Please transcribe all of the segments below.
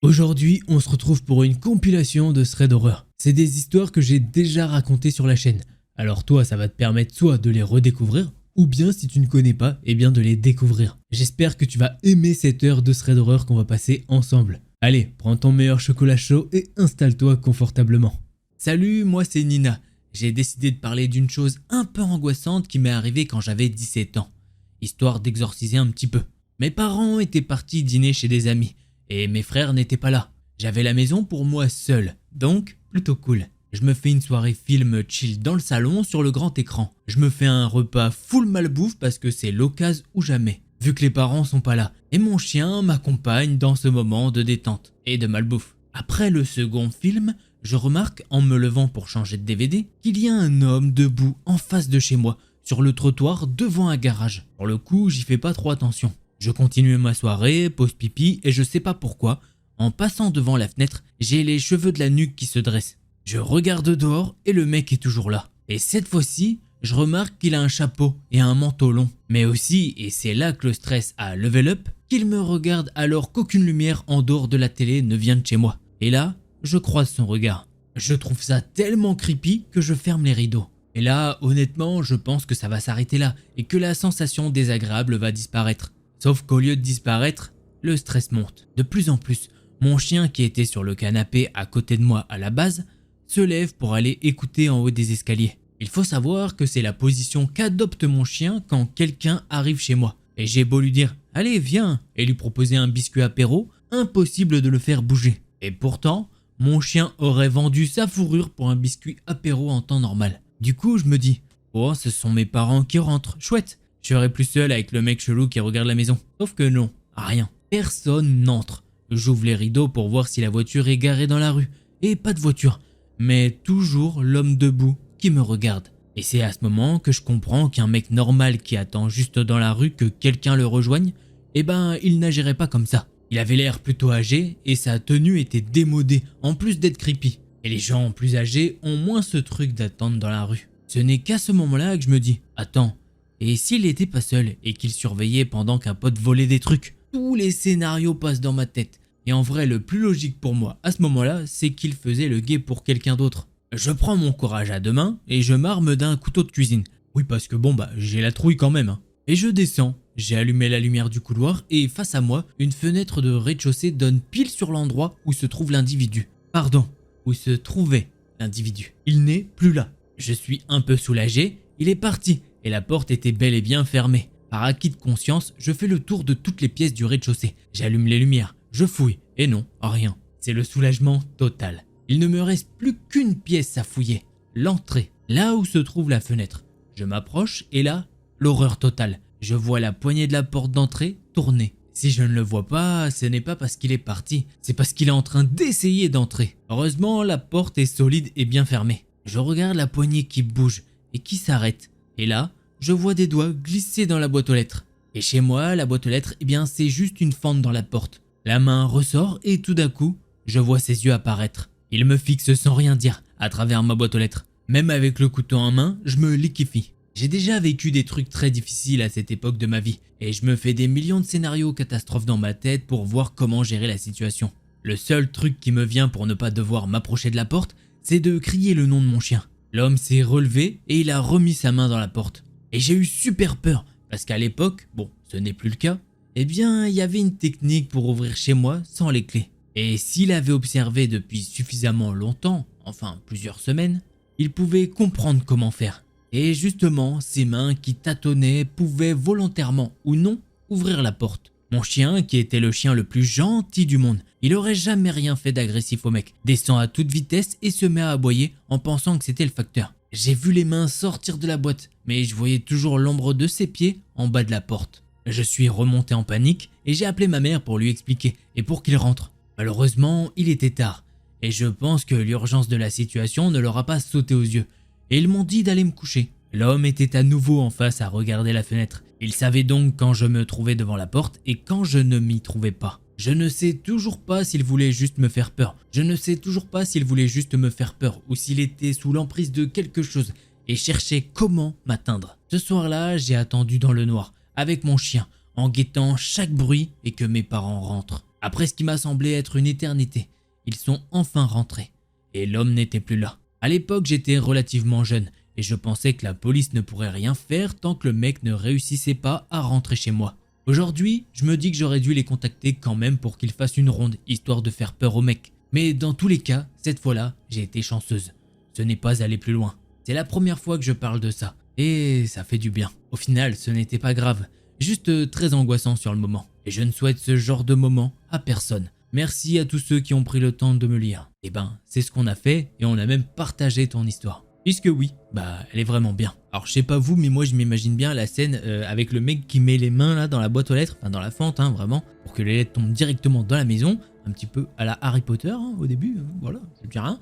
Aujourd'hui, on se retrouve pour une compilation de threads d'horreur. C'est des histoires que j'ai déjà racontées sur la chaîne. Alors toi, ça va te permettre soit de les redécouvrir, ou bien si tu ne connais pas, eh bien de les découvrir. J'espère que tu vas aimer cette heure de threads d'horreur qu'on va passer ensemble. Allez, prends ton meilleur chocolat chaud et installe-toi confortablement. Salut, moi c'est Nina. J'ai décidé de parler d'une chose un peu angoissante qui m'est arrivée quand j'avais 17 ans. Histoire d'exorciser un petit peu. Mes parents étaient partis dîner chez des amis. Et mes frères n'étaient pas là. J'avais la maison pour moi seul, donc plutôt cool. Je me fais une soirée film chill dans le salon sur le grand écran. Je me fais un repas full malbouffe parce que c'est l'occasion ou jamais, vu que les parents sont pas là. Et mon chien m'accompagne dans ce moment de détente et de malbouffe. Après le second film, je remarque en me levant pour changer de DVD qu'il y a un homme debout en face de chez moi, sur le trottoir devant un garage. Pour le coup, j'y fais pas trop attention. Je continue ma soirée, pause pipi et je sais pas pourquoi, en passant devant la fenêtre, j'ai les cheveux de la nuque qui se dressent. Je regarde dehors et le mec est toujours là. Et cette fois-ci, je remarque qu'il a un chapeau et un manteau long. Mais aussi, et c'est là que le stress a level up, qu'il me regarde alors qu'aucune lumière en dehors de la télé ne vient de chez moi. Et là, je croise son regard. Je trouve ça tellement creepy que je ferme les rideaux. Et là, honnêtement, je pense que ça va s'arrêter là et que la sensation désagréable va disparaître. Sauf qu'au lieu de disparaître, le stress monte. De plus en plus, mon chien qui était sur le canapé à côté de moi à la base, se lève pour aller écouter en haut des escaliers. Il faut savoir que c'est la position qu'adopte mon chien quand quelqu'un arrive chez moi. Et j'ai beau lui dire « Allez, viens !» et lui proposer un biscuit apéro, impossible de le faire bouger. Et pourtant, mon chien aurait vendu sa fourrure pour un biscuit apéro en temps normal. Du coup, je me dis « Oh, ce sont mes parents qui rentrent, chouette !» Je serais plus seul avec le mec chelou qui regarde la maison. Sauf que non, rien. Personne n'entre. J'ouvre les rideaux pour voir si la voiture est garée dans la rue. Et pas de voiture. Mais toujours l'homme debout qui me regarde. Et c'est à ce moment que je comprends qu'un mec normal qui attend juste dans la rue que quelqu'un le rejoigne, eh ben il n'agirait pas comme ça. Il avait l'air plutôt âgé et sa tenue était démodée en plus d'être creepy. Et les gens plus âgés ont moins ce truc d'attendre dans la rue. Ce n'est qu'à ce moment-là que je me dis « Attends, et s'il était pas seul et qu'il surveillait pendant qu'un pote volait des trucs ?» Tous les scénarios passent dans ma tête. Et en vrai, le plus logique pour moi à ce moment-là, c'est qu'il faisait le guet pour quelqu'un d'autre. Je prends mon courage à deux mains et je m'arme d'un couteau de cuisine. Oui, parce que bon j'ai la trouille quand même. Et je descends. J'ai allumé la lumière du couloir et face à moi, une fenêtre de rez-de-chaussée donne pile sur l'endroit où se trouve l'individu. Pardon, où se trouvait l'individu. Il n'est plus là. Je suis un peu soulagé, il est parti. Et la porte était bel et bien fermée. Par acquis de conscience, je fais le tour de toutes les pièces du rez-de-chaussée. J'allume les lumières, je fouille, et non, rien. C'est le soulagement total. Il ne me reste plus qu'une pièce à fouiller, l'entrée, là où se trouve la fenêtre. Je m'approche et là, l'horreur totale. Je vois la poignée de la porte d'entrée tourner. Si je ne le vois pas, ce n'est pas parce qu'il est parti, c'est parce qu'il est en train d'essayer d'entrer. Heureusement, la porte est solide et bien fermée. Je regarde la poignée qui bouge et qui s'arrête. Et là, je vois des doigts glisser dans la boîte aux lettres. Et chez moi, la boîte aux lettres, eh bien, c'est juste une fente dans la porte. La main ressort et tout d'un coup, je vois ses yeux apparaître. Il me fixe sans rien dire à travers ma boîte aux lettres. Même avec le couteau en main, je me liquéfie. J'ai déjà vécu des trucs très difficiles à cette époque de ma vie. Et je me fais des millions de scénarios catastrophes dans ma tête pour voir comment gérer la situation. Le seul truc qui me vient pour ne pas devoir m'approcher de la porte, c'est de crier le nom de mon chien. L'homme s'est relevé et il a remis sa main dans la porte. Et j'ai eu super peur, parce qu'à l'époque, bon, ce n'est plus le cas, eh bien, il y avait une technique pour ouvrir chez moi sans les clés. Et s'il avait observé depuis suffisamment longtemps, enfin plusieurs semaines, il pouvait comprendre comment faire. Et justement, ses mains qui tâtonnaient pouvaient volontairement ou non ouvrir la porte. Mon chien, qui était le chien le plus gentil du monde, il aurait jamais rien fait d'agressif au mec, descend à toute vitesse et se met à aboyer en pensant que c'était le facteur. J'ai vu les mains sortir de la boîte, mais je voyais toujours l'ombre de ses pieds en bas de la porte. Je suis remonté en panique et j'ai appelé ma mère pour lui expliquer et pour qu'il rentre. Malheureusement, il était tard et je pense que l'urgence de la situation ne leur a pas sauté aux yeux et ils m'ont dit d'aller me coucher. L'homme était à nouveau en face à regarder la fenêtre. Il savait donc quand je me trouvais devant la porte et quand je ne m'y trouvais pas. Je ne sais toujours pas s'il voulait juste me faire peur. Je ne sais toujours pas s'il voulait juste me faire peur ou s'il était sous l'emprise de quelque chose et cherchait comment m'atteindre. Ce soir-là, j'ai attendu dans le noir avec mon chien en guettant chaque bruit et que mes parents rentrent. Après ce qui m'a semblé être une éternité, ils sont enfin rentrés. Et l'homme n'était plus là. À l'époque, j'étais relativement jeune et je pensais que la police ne pourrait rien faire tant que le mec ne réussissait pas à rentrer chez moi. Aujourd'hui, je me dis que j'aurais dû les contacter quand même pour qu'ils fassent une ronde, histoire de faire peur au mec. Mais dans tous les cas, cette fois-là, j'ai été chanceuse. Ce n'est pas allé plus loin. C'est la première fois que je parle de ça. Et ça fait du bien. Au final, ce n'était pas grave. Juste très angoissant sur le moment. Et je ne souhaite ce genre de moment à personne. Merci à tous ceux qui ont pris le temps de me lire. Et ben, c'est ce qu'on a fait et on a même partagé ton histoire. Puisque oui, elle est vraiment bien. Alors je sais pas vous, mais moi je m'imagine bien la scène avec le mec qui met les mains là dans la boîte aux lettres, enfin dans la fente vraiment, pour que les lettres tombent directement dans la maison, un petit peu à la Harry Potter au début, voilà, je dis rien.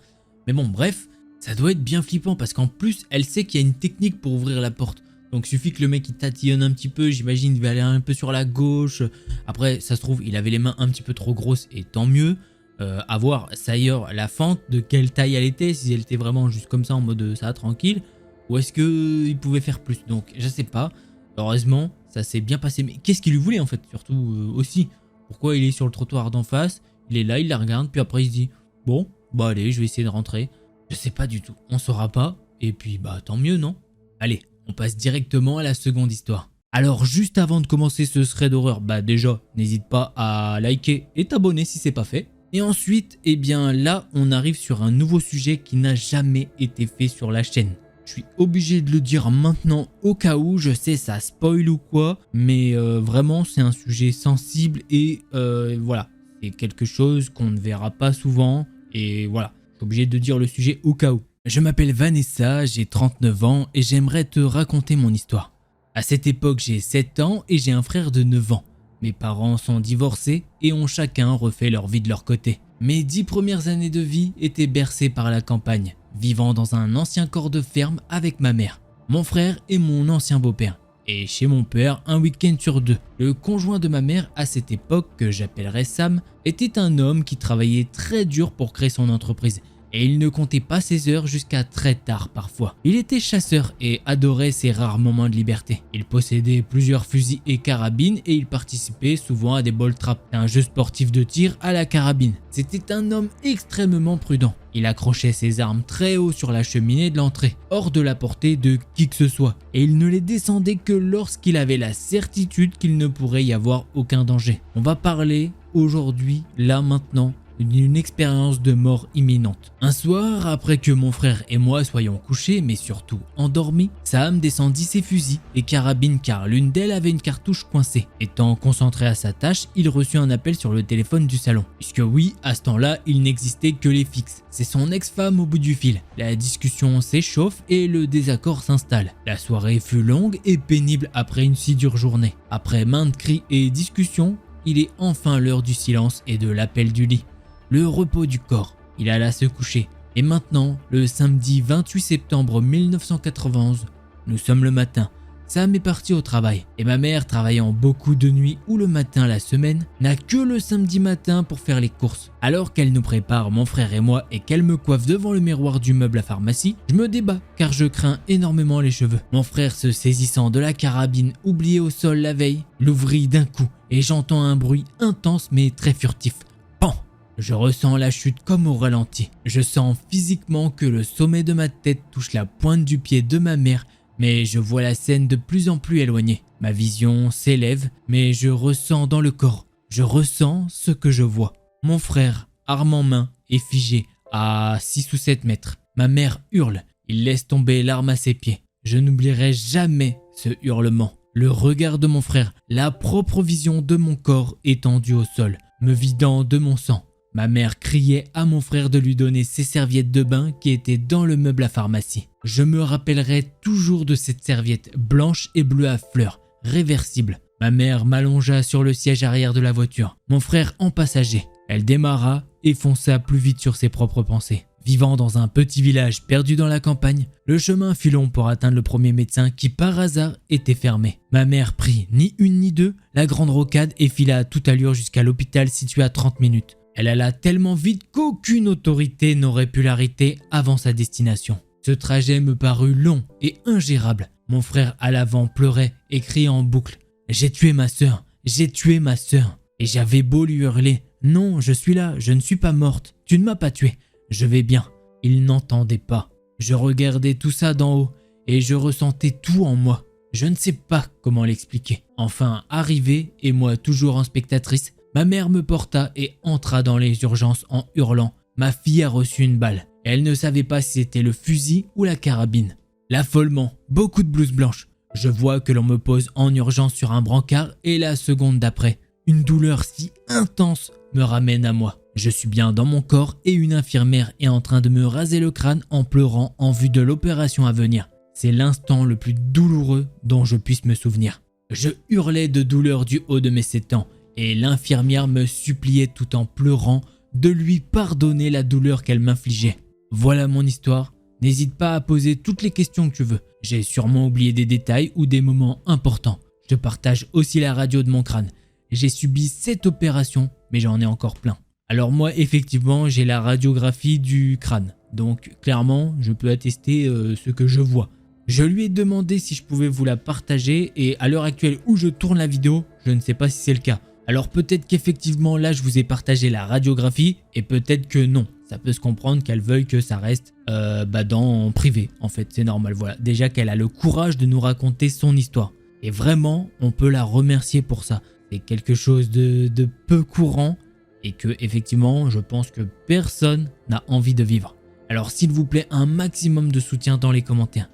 Mais bon bref, ça doit être bien flippant parce qu'en plus elle sait qu'il y a une technique pour ouvrir la porte. Donc suffit que le mec il tatillonne un petit peu, j'imagine il va aller un peu sur la gauche. Après ça se trouve il avait les mains un petit peu trop grosses et tant mieux. À voir d'ailleurs la fente, de quelle taille elle était, si elle était vraiment juste comme ça en mode ça tranquille, ou est-ce qu'il pouvait faire plus. Donc je sais pas, heureusement ça s'est bien passé, mais qu'est-ce qu'il lui voulait en fait surtout aussi. Pourquoi il est sur le trottoir d'en face, il est là, il la regarde, puis après il se dit bon bah allez je vais essayer de rentrer. Je sais pas du tout, on saura pas, et puis tant mieux non. Allez, on passe directement à la seconde histoire. Alors juste avant de commencer ce thread d'horreur, déjà n'hésite pas à liker et t'abonner si c'est pas fait. Et ensuite, là, on arrive sur un nouveau sujet qui n'a jamais été fait sur la chaîne. Je suis obligé de le dire maintenant au cas où, je sais ça spoil ou quoi, mais vraiment c'est un sujet sensible et voilà. C'est quelque chose qu'on ne verra pas souvent et voilà, je suis obligé de dire le sujet au cas où. Je m'appelle Vanessa, j'ai 39 ans et j'aimerais te raconter mon histoire. À cette époque, j'ai 7 ans et j'ai un frère de 9 ans. Mes parents sont divorcés et ont chacun refait leur vie de leur côté. Mes 10 premières années de vie étaient bercées par la campagne, vivant dans un ancien corps de ferme avec ma mère, mon frère et mon ancien beau-père. Et chez mon père, un week-end sur 2. Le conjoint de ma mère à cette époque, que j'appellerais Sam, était un homme qui travaillait très dur pour créer son entreprise. Et il ne comptait pas ses heures jusqu'à très tard parfois. Il était chasseur et adorait ses rares moments de liberté. Il possédait plusieurs fusils et carabines et il participait souvent à des ball traps, un jeu sportif de tir à la carabine. C'était un homme extrêmement prudent. Il accrochait ses armes très haut sur la cheminée de l'entrée, hors de la portée de qui que ce soit. Et il ne les descendait que lorsqu'il avait la certitude qu'il ne pourrait y avoir aucun danger. On va parler aujourd'hui, là maintenant, d'une expérience de mort imminente. Un soir, après que mon frère et moi soyons couchés, mais surtout endormis, Sam descendit ses fusils et carabines car l'une d'elles avait une cartouche coincée. Étant concentré à sa tâche, il reçut un appel sur le téléphone du salon. Puisque oui, à ce temps-là, il n'existait que les fixes. C'est son ex-femme au bout du fil. La discussion s'échauffe et le désaccord s'installe. La soirée fut longue et pénible après une si dure journée. Après maintes cris et discussions, il est enfin l'heure du silence et de l'appel du lit. Le repos du corps. Il alla se coucher. Et maintenant, le samedi 28 septembre 1991, nous sommes le matin. Sam est parti au travail. Et ma mère, travaillant beaucoup de nuit ou le matin la semaine, n'a que le samedi matin pour faire les courses. Alors qu'elle nous prépare, mon frère et moi, et qu'elle me coiffe devant le miroir du meuble à pharmacie, je me débat car je crains énormément les cheveux. Mon frère, se saisissant de la carabine oubliée au sol la veille, l'ouvrit d'un coup et j'entends un bruit intense mais très furtif. Pan! Je ressens la chute comme au ralenti. Je sens physiquement que le sommet de ma tête touche la pointe du pied de ma mère, mais je vois la scène de plus en plus éloignée. Ma vision s'élève, mais je ressens dans le corps. Je ressens ce que je vois. Mon frère, arme en main, est figé à 6 ou 7 mètres. Ma mère hurle. Il laisse tomber l'arme à ses pieds. Je n'oublierai jamais ce hurlement. Le regard de mon frère, la propre vision de mon corps étendu au sol, me vidant de mon sang. Ma mère criait à mon frère de lui donner ses serviettes de bain qui étaient dans le meuble à pharmacie. Je me rappellerai toujours de cette serviette blanche et bleue à fleurs, réversible. Ma mère m'allongea sur le siège arrière de la voiture, mon frère en passager. Elle démarra et fonça plus vite sur ses propres pensées. Vivant dans un petit village perdu dans la campagne, le chemin fut long pour atteindre le premier médecin qui par hasard était fermé. Ma mère prit ni une ni deux la grande rocade et fila à toute allure jusqu'à l'hôpital situé à 30 minutes. Elle alla tellement vite qu'aucune autorité n'aurait pu l'arrêter avant sa destination. Ce trajet me parut long et ingérable. Mon frère à l'avant pleurait et criait en boucle « J'ai tué ma sœur, j'ai tué ma sœur !» Et j'avais beau lui hurler Non, je suis là, je ne suis pas morte. Tu ne m'as pas tué. Je vais bien. » Il n'entendait pas. Je regardais tout ça d'en haut et je ressentais tout en moi. Je ne sais pas comment l'expliquer. Enfin, arrivée, et moi toujours en spectatrice, ma mère me porta et entra dans les urgences en hurlant. Ma fille a reçu une balle. Elle ne savait pas si c'était le fusil ou la carabine. L'affolement, beaucoup de blouses blanches. Je vois que l'on me pose en urgence sur un brancard et la seconde d'après, une douleur si intense me ramène à moi. Je suis bien dans mon corps et une infirmière est en train de me raser le crâne en pleurant en vue de l'opération à venir. C'est l'instant le plus douloureux dont je puisse me souvenir. Je hurlais de douleur du haut de mes 7 ans et l'infirmière me suppliait tout en pleurant de lui pardonner la douleur qu'elle m'infligeait. Voilà mon histoire. N'hésite pas à poser toutes les questions que tu veux. J'ai sûrement oublié des détails ou des moments importants. Je te partage aussi la radio de mon crâne. J'ai subi 7 opérations, mais j'en ai encore plein. Alors moi, effectivement, j'ai la radiographie du crâne. Donc clairement, je peux attester ce que je vois. Je lui ai demandé si je pouvais vous la partager et à l'heure actuelle où je tourne la vidéo, je ne sais pas si c'est le cas. Alors peut-être qu'effectivement là je vous ai partagé la radiographie et peut-être que non. Ça peut se comprendre qu'elle veuille que ça reste dans privé en fait, c'est normal. Voilà, déjà qu'elle a le courage de nous raconter son histoire. Et vraiment, on peut la remercier pour ça. C'est quelque chose de peu courant et que effectivement je pense que personne n'a envie de vivre. Alors s'il vous plaît, un maximum de soutien dans les commentaires.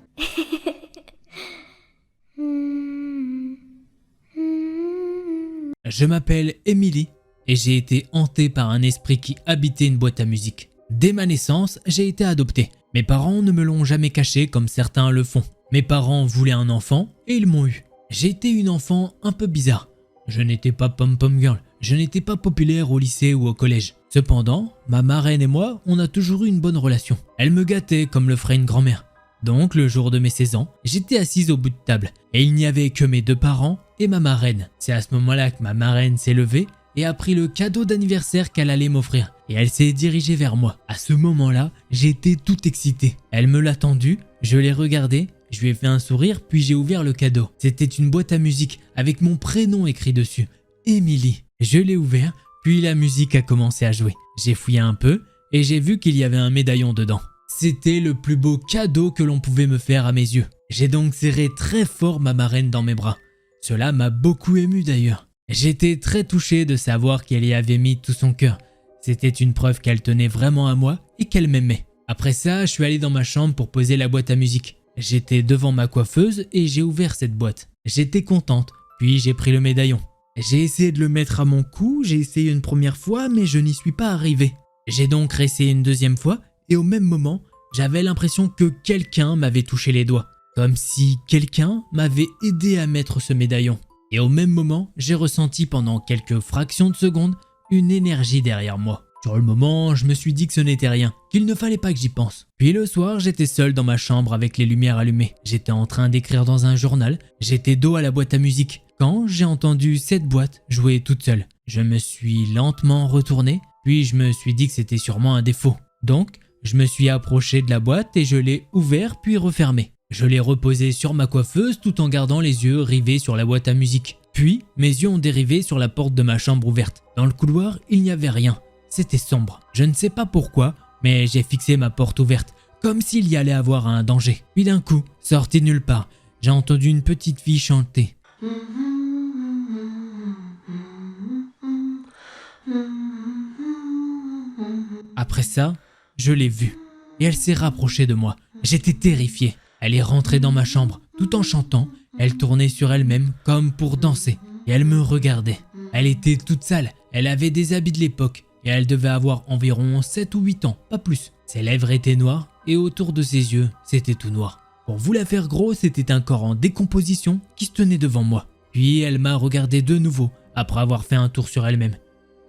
Je m'appelle Emily et j'ai été hanté par un esprit qui habitait une boîte à musique. Dès ma naissance, j'ai été adopté. Mes parents ne me l'ont jamais caché comme certains le font. Mes parents voulaient un enfant et ils m'ont eu. J'ai été une enfant un peu bizarre. Je n'étais pas pom-pom girl, je n'étais pas populaire au lycée ou au collège. Cependant, ma marraine et moi, on a toujours eu une bonne relation. Elle me gâtait comme le ferait une grand-mère. Donc le jour de mes 16 ans, j'étais assise au bout de table et il n'y avait que mes 2 parents et ma marraine. C'est à ce moment-là que ma marraine s'est levée et a pris le cadeau d'anniversaire qu'elle allait m'offrir et elle s'est dirigée vers moi. À ce moment-là, j'étais tout excité. Elle me l'a tendu, je l'ai regardé, je lui ai fait un sourire puis j'ai ouvert le cadeau. C'était une boîte à musique avec mon prénom écrit dessus, Emily. Je l'ai ouvert puis la musique a commencé à jouer. J'ai fouillé un peu et j'ai vu qu'il y avait un médaillon dedans. C'était le plus beau cadeau que l'on pouvait me faire à mes yeux. J'ai donc serré très fort ma marraine dans mes bras. Cela m'a beaucoup ému d'ailleurs. J'étais très touché de savoir qu'elle y avait mis tout son cœur. C'était une preuve qu'elle tenait vraiment à moi et qu'elle m'aimait. Après ça, je suis allé dans ma chambre pour poser la boîte à musique. J'étais devant ma coiffeuse et j'ai ouvert cette boîte. J'étais contente, puis j'ai pris le médaillon. J'ai essayé de le mettre à mon cou, j'ai essayé une première fois mais je n'y suis pas arrivé. J'ai donc réessayé une deuxième fois et au même moment, j'avais l'impression que quelqu'un m'avait touché les doigts. Comme si quelqu'un m'avait aidé à mettre ce médaillon. Et au même moment, j'ai ressenti pendant quelques fractions de secondes une énergie derrière moi. Sur le moment, je me suis dit que ce n'était rien, qu'il ne fallait pas que j'y pense. Puis le soir, j'étais seul dans ma chambre avec les lumières allumées. J'étais en train d'écrire dans un journal, j'étais dos à la boîte à musique. Quand j'ai entendu cette boîte jouer toute seule, je me suis lentement retourné, puis je me suis dit que c'était sûrement un défaut. Donc, je me suis approché de la boîte et je l'ai ouvert puis refermé. Je l'ai reposé sur ma coiffeuse tout en gardant les yeux rivés sur la boîte à musique. Puis, mes yeux ont dérivé sur la porte de ma chambre ouverte. Dans le couloir, il n'y avait rien. C'était sombre. Je ne sais pas pourquoi, mais j'ai fixé ma porte ouverte, comme s'il y allait avoir un danger. Puis d'un coup, sorti de nulle part, j'ai entendu une petite fille chanter. Après ça, je l'ai vue et elle s'est rapprochée de moi. J'étais terrifié. Elle est rentrée dans ma chambre. Tout en chantant, elle tournait sur elle-même comme pour danser et elle me regardait. Elle était toute sale, elle avait des habits de l'époque et elle devait avoir environ 7 ou 8 ans, pas plus. Ses lèvres étaient noires et autour de ses yeux, c'était tout noir. Pour vous la faire gros, c'était un corps en décomposition qui se tenait devant moi. Puis elle m'a regardé de nouveau après avoir fait un tour sur elle-même.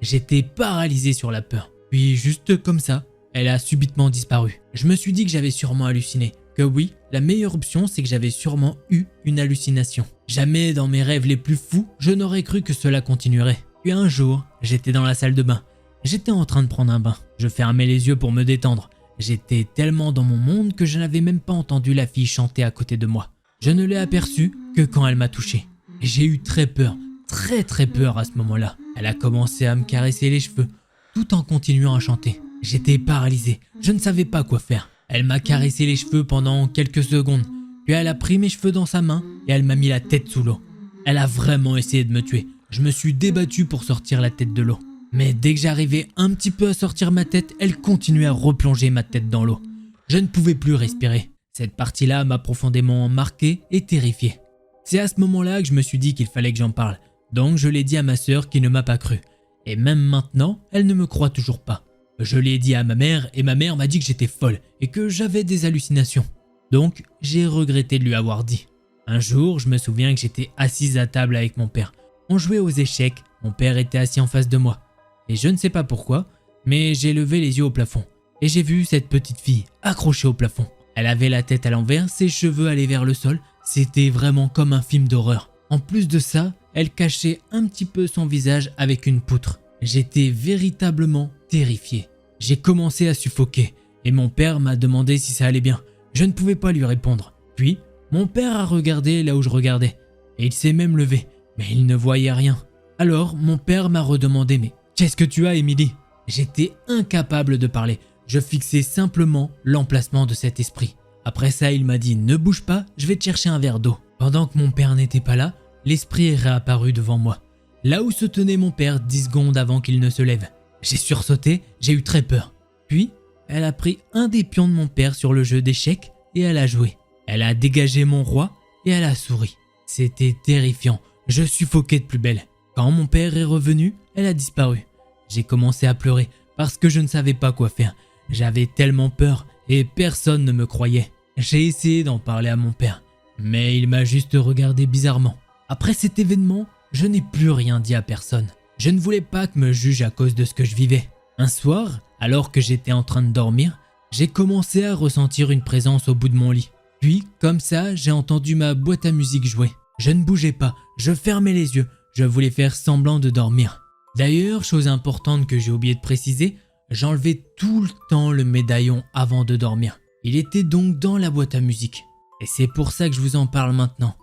J'étais paralysé sur la peur. Puis juste comme ça, elle a subitement disparu. Je me suis dit que j'avais sûrement halluciné. Que oui, la meilleure option c'est que j'avais sûrement eu une hallucination. Jamais dans mes rêves les plus fous, je n'aurais cru que cela continuerait. Puis un jour, j'étais dans la salle de bain. J'étais en train de prendre un bain. Je fermais les yeux pour me détendre. J'étais tellement dans mon monde que je n'avais même pas entendu la fille chanter à côté de moi. Je ne l'ai aperçue que quand elle m'a touché. J'ai eu très peur, très peur à ce moment-là. Elle a commencé à me caresser les cheveux, tout en continuant à chanter. J'étais paralysé, je ne savais pas quoi faire. Elle m'a caressé les cheveux pendant quelques secondes, puis elle a pris mes cheveux dans sa main et elle m'a mis la tête sous l'eau. Elle a vraiment essayé de me tuer. Je me suis débattu pour sortir la tête de l'eau. Mais dès que j'arrivais un petit peu à sortir ma tête, elle continuait à replonger ma tête dans l'eau. Je ne pouvais plus respirer. Cette partie-là m'a profondément marqué et terrifié. C'est à ce moment-là que je me suis dit qu'il fallait que j'en parle. Donc je l'ai dit à ma sœur qui ne m'a pas cru. Et même maintenant, elle ne me croit toujours pas. Je l'ai dit à ma mère et ma mère m'a dit que j'étais folle et que j'avais des hallucinations. Donc j'ai regretté de lui avoir dit. Un jour, je me souviens que j'étais assise à table avec mon père. On jouait aux échecs, mon père était assis en face de moi. Et je ne sais pas pourquoi, mais j'ai levé les yeux au plafond. Et j'ai vu cette petite fille accrochée au plafond. Elle avait la tête à l'envers, ses cheveux allaient vers le sol. C'était vraiment comme un film d'horreur. En plus de ça, elle cachait un petit peu son visage avec une poutre. J'étais véritablement terrifié. J'ai commencé à suffoquer et mon père m'a demandé si ça allait bien. Je ne pouvais pas lui répondre. Puis, mon père a regardé là où je regardais et il s'est même levé, mais il ne voyait rien. Alors, mon père m'a redemandé « Mais qu'est-ce que tu as, Émilie ?» J'étais incapable de parler. Je fixais simplement l'emplacement de cet esprit. Après ça, il m'a dit « Ne bouge pas, je vais te chercher un verre d'eau. » Pendant que mon père n'était pas là, l'esprit est réapparu devant moi. Là où se tenait mon père 10 secondes avant qu'il ne se lève. J'ai sursauté, j'ai eu très peur. Puis, elle a pris un des pions de mon père sur le jeu d'échecs et elle a joué. Elle a dégagé mon roi et elle a souri. C'était terrifiant, je suffoquais de plus belle. Quand mon père est revenu, elle a disparu. J'ai commencé à pleurer parce que je ne savais pas quoi faire. J'avais tellement peur et personne ne me croyait. J'ai essayé d'en parler à mon père, mais il m'a juste regardé bizarrement. Après cet événement, je n'ai plus rien dit à personne. Je ne voulais pas que me juge à cause de ce que je vivais. Un soir, alors que j'étais en train de dormir, j'ai commencé à ressentir une présence au bout de mon lit. Puis, comme ça, j'ai entendu ma boîte à musique jouer. Je ne bougeais pas, je fermais les yeux, je voulais faire semblant de dormir. D'ailleurs, chose importante que j'ai oublié de préciser, j'enlevais tout le temps le médaillon avant de dormir. Il était donc dans la boîte à musique. Et c'est pour ça que je vous en parle maintenant.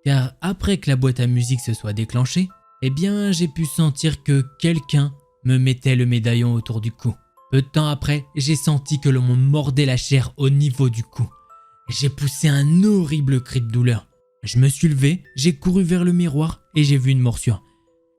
Car après que la boîte à musique se soit déclenchée, eh bien j'ai pu sentir que quelqu'un me mettait le médaillon autour du cou. Peu de temps après, j'ai senti que l'on me mordait la chair au niveau du cou. J'ai poussé un horrible cri de douleur. Je me suis levé, j'ai couru vers le miroir et j'ai vu une morsure.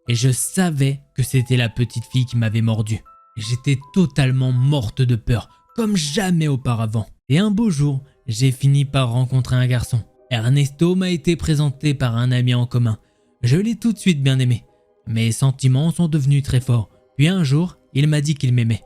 Et je savais que c'était la petite fille qui m'avait mordu. J'étais totalement morte de peur, comme jamais auparavant. Et un beau jour, j'ai fini par rencontrer un garçon. Ernesto m'a été présenté par un ami en commun. Je l'ai tout de suite bien aimé. Mes sentiments sont devenus très forts. Puis un jour, il m'a dit qu'il m'aimait.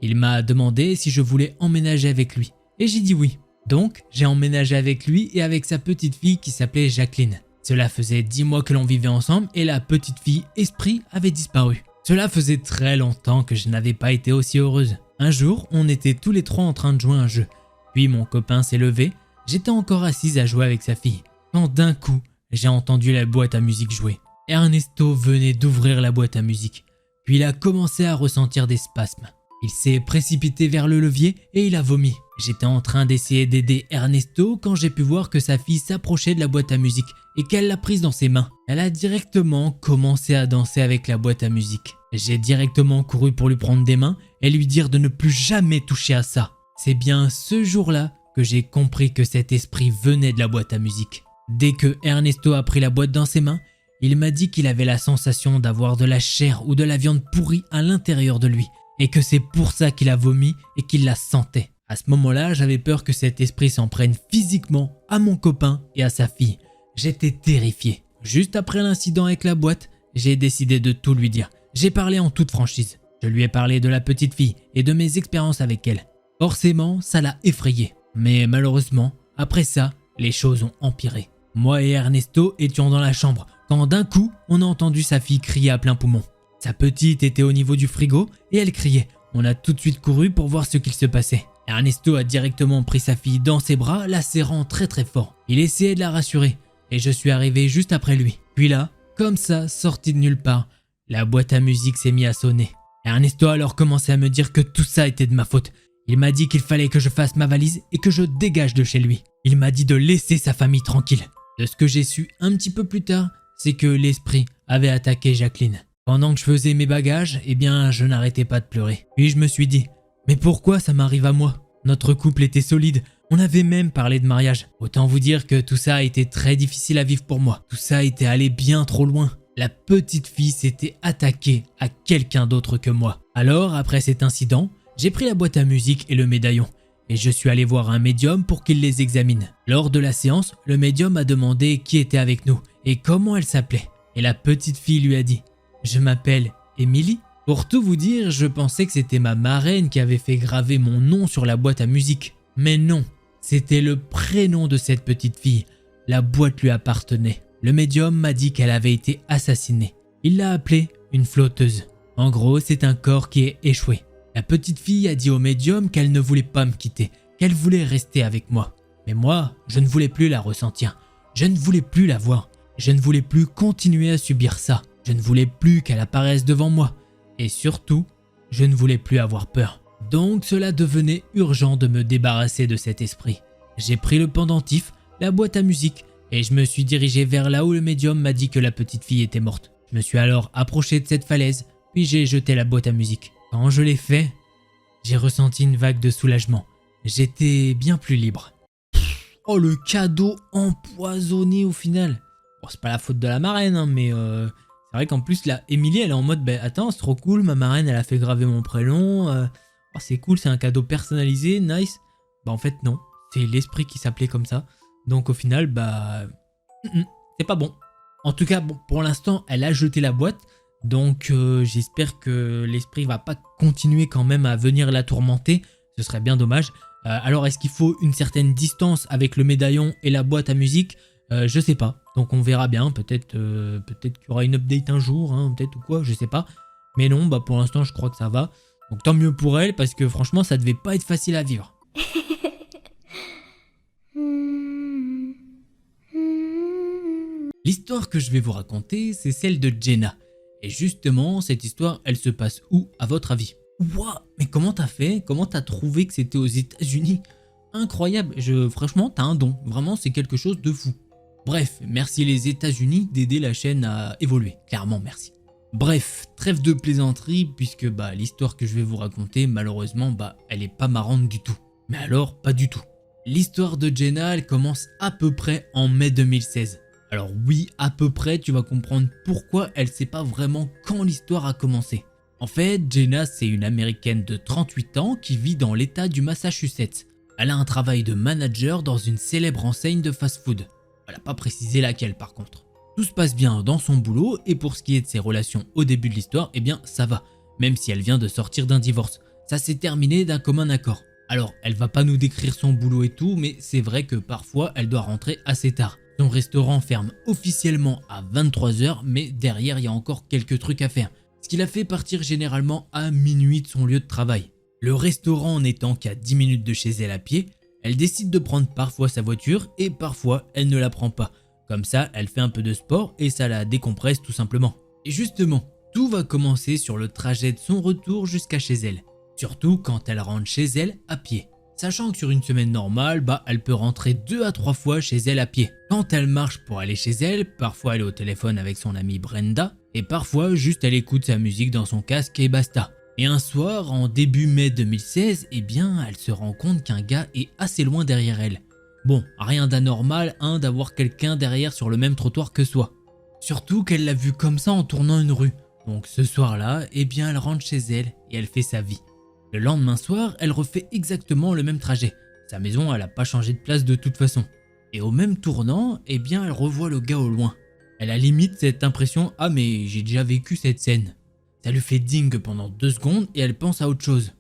Il m'a demandé si je voulais emménager avec lui. Et j'ai dit oui. Donc, j'ai emménagé avec lui et avec sa petite fille qui s'appelait Jacqueline. Cela faisait 10 mois que l'on vivait ensemble et la petite fille, Esprit, avait disparu. Cela faisait très longtemps que je n'avais pas été aussi heureuse. Un jour, on était tous les trois en train de jouer à un jeu. Puis mon copain s'est levé, j'étais encore assise à jouer avec sa fille. Quand d'un coup, j'ai entendu la boîte à musique jouer. Ernesto venait d'ouvrir la boîte à musique. Puis il a commencé à ressentir des spasmes. Il s'est précipité vers le levier et il a vomi. J'étais en train d'essayer d'aider Ernesto quand j'ai pu voir que sa fille s'approchait de la boîte à musique et qu'elle l'a prise dans ses mains. Elle a directement commencé à danser avec la boîte à musique. J'ai directement couru pour lui prendre des mains et lui dire de ne plus jamais toucher à ça. C'est bien ce jour-là que j'ai compris que cet esprit venait de la boîte à musique. Dès que Ernesto a pris la boîte dans ses mains, il m'a dit qu'il avait la sensation d'avoir de la chair ou de la viande pourrie à l'intérieur de lui et que c'est pour ça qu'il a vomi et qu'il la sentait. À ce moment-là, j'avais peur que cet esprit s'en prenne physiquement à mon copain et à sa fille. J'étais terrifié. Juste après l'incident avec la boîte, j'ai décidé de tout lui dire. J'ai parlé en toute franchise. Je lui ai parlé de la petite fille et de mes expériences avec elle. Forcément, ça l'a effrayé. Mais malheureusement, après ça, les choses ont empiré. Moi et Ernesto étions dans la chambre quand d'un coup, on a entendu sa fille crier à plein poumon. Sa petite était au niveau du frigo et elle criait. On a tout de suite couru pour voir ce qu'il se passait. Ernesto a directement pris sa fille dans ses bras, la serrant très très fort. Il essayait de la rassurer et je suis arrivé juste après lui. Puis là, comme ça, sorti de nulle part, la boîte à musique s'est mise à sonner. Ernesto a alors commencé à me dire que tout ça était de ma faute. Il m'a dit qu'il fallait que je fasse ma valise et que je dégage de chez lui. Il m'a dit de laisser sa famille tranquille. De ce que j'ai su un petit peu plus tard, c'est que l'esprit avait attaqué Jacqueline. Pendant que je faisais mes bagages, eh bien je n'arrêtais pas de pleurer. Puis je me suis dit, mais pourquoi ça m'arrive à moi? Notre couple était solide, on avait même parlé de mariage. Autant vous dire que tout ça a été très difficile à vivre pour moi. Tout ça était allé bien trop loin. La petite fille s'était attaquée à quelqu'un d'autre que moi. Alors, après cet incident, j'ai pris la boîte à musique et le médaillon. Et je suis allé voir un médium pour qu'il les examine. Lors de la séance, le médium a demandé qui était avec nous et comment elle s'appelait. Et la petite fille lui a dit « Je m'appelle Émilie ». Pour tout vous dire, je pensais que c'était ma marraine qui avait fait graver mon nom sur la boîte à musique. Mais non, c'était le prénom de cette petite fille. La boîte lui appartenait. Le médium m'a dit qu'elle avait été assassinée. Il l'a appelée une flotteuse. En gros, c'est un corps qui est échoué. La petite fille a dit au médium qu'elle ne voulait pas me quitter, qu'elle voulait rester avec moi. Mais moi, je ne voulais plus la ressentir. Je ne voulais plus la voir. Je ne voulais plus continuer à subir ça. Je ne voulais plus qu'elle apparaisse devant moi. Et surtout, je ne voulais plus avoir peur. Donc cela devenait urgent de me débarrasser de cet esprit. J'ai pris le pendentif, la boîte à musique, et je me suis dirigé vers là où le médium m'a dit que la petite fille était morte. Je me suis alors approché de cette falaise, puis j'ai jeté la boîte à musique. Quand je l'ai fait, j'ai ressenti une vague de soulagement. J'étais bien plus libre. Oh, le cadeau empoisonné au final. Bon, c'est pas la faute de la marraine, hein, mais c'est vrai qu'en plus, là, Émilie, elle est en mode, bah attends, c'est trop cool, ma marraine, elle a fait graver mon prénom. Oh, c'est cool, c'est un cadeau personnalisé, nice. Bah en fait, non. C'est l'esprit qui s'appelait comme ça. Donc au final, bah... c'est pas bon. En tout cas, bon, pour l'instant, elle a jeté la boîte. Donc j'espère que l'esprit va pas continuer quand même à venir la tourmenter. Ce serait bien dommage. Alors est-ce qu'il faut une certaine distance avec le médaillon et la boîte à musique? Je sais pas. Donc on verra bien. Peut-être qu'il y aura une update un jour, hein, peut-être ou quoi, je sais pas. Mais non, bah pour l'instant je crois que ça va. Donc tant mieux pour elle parce que franchement ça devait pas être facile à vivre. L'histoire que je vais vous raconter, c'est celle de Jenna. Et justement, cette histoire, elle se passe où, à votre avis? Ouah, mais comment t'as fait? Comment t'as trouvé que c'était aux États-Unis? Incroyable, franchement, t'as un don. Vraiment, c'est quelque chose de fou. Bref, merci les États-Unis d'aider la chaîne à évoluer. Clairement, merci. Bref, trêve de plaisanterie, puisque bah l'histoire que je vais vous raconter, malheureusement, bah elle est pas marrante du tout. Mais alors, pas du tout. L'histoire de Jenna, elle commence à peu près en mai 2016. Alors oui, à peu près, tu vas comprendre pourquoi elle sait pas vraiment quand l'histoire a commencé. En fait, Jenna, c'est une américaine de 38 ans qui vit dans l'état du Massachusetts. Elle a un travail de manager dans une célèbre enseigne de fast-food. Elle n'a pas précisé laquelle par contre. Tout se passe bien dans son boulot et pour ce qui est de ses relations au début de l'histoire, eh bien ça va. Même si elle vient de sortir d'un divorce. Ça s'est terminé d'un commun accord. Alors, elle va pas nous décrire son boulot et tout, mais c'est vrai que parfois elle doit rentrer assez tard. Son restaurant ferme officiellement à 23 h, mais derrière il y a encore quelques trucs à faire. Ce qui la fait partir généralement à minuit de son lieu de travail. Le restaurant n'étant qu'à 10 minutes de chez elle à pied, elle décide de prendre parfois sa voiture et parfois elle ne la prend pas. Comme ça, elle fait un peu de sport et ça la décompresse tout simplement. Et justement, tout va commencer sur le trajet de son retour jusqu'à chez elle. Surtout quand elle rentre chez elle à pied. Sachant que sur une semaine normale, bah elle peut rentrer 2 à 3 fois chez elle à pied. Quand elle marche pour aller chez elle, parfois elle est au téléphone avec son amie Brenda, et parfois juste elle écoute sa musique dans son casque et basta. Et un soir, en début mai 2016, eh bien elle se rend compte qu'un gars est assez loin derrière elle. Bon, rien d'anormal hein, d'avoir quelqu'un derrière sur le même trottoir que soi. Surtout qu'elle l'a vu comme ça en tournant une rue. Donc ce soir-là, eh bien elle rentre chez elle et elle fait sa vie. Le lendemain soir, elle refait exactement le même trajet. Sa maison, elle n'a pas changé de place de toute façon. Et au même tournant, eh bien, elle revoit le gars au loin. Elle a limite cette impression « Ah mais j'ai déjà vécu cette scène ». Ça lui fait dingue pendant 2 secondes et elle pense à autre chose.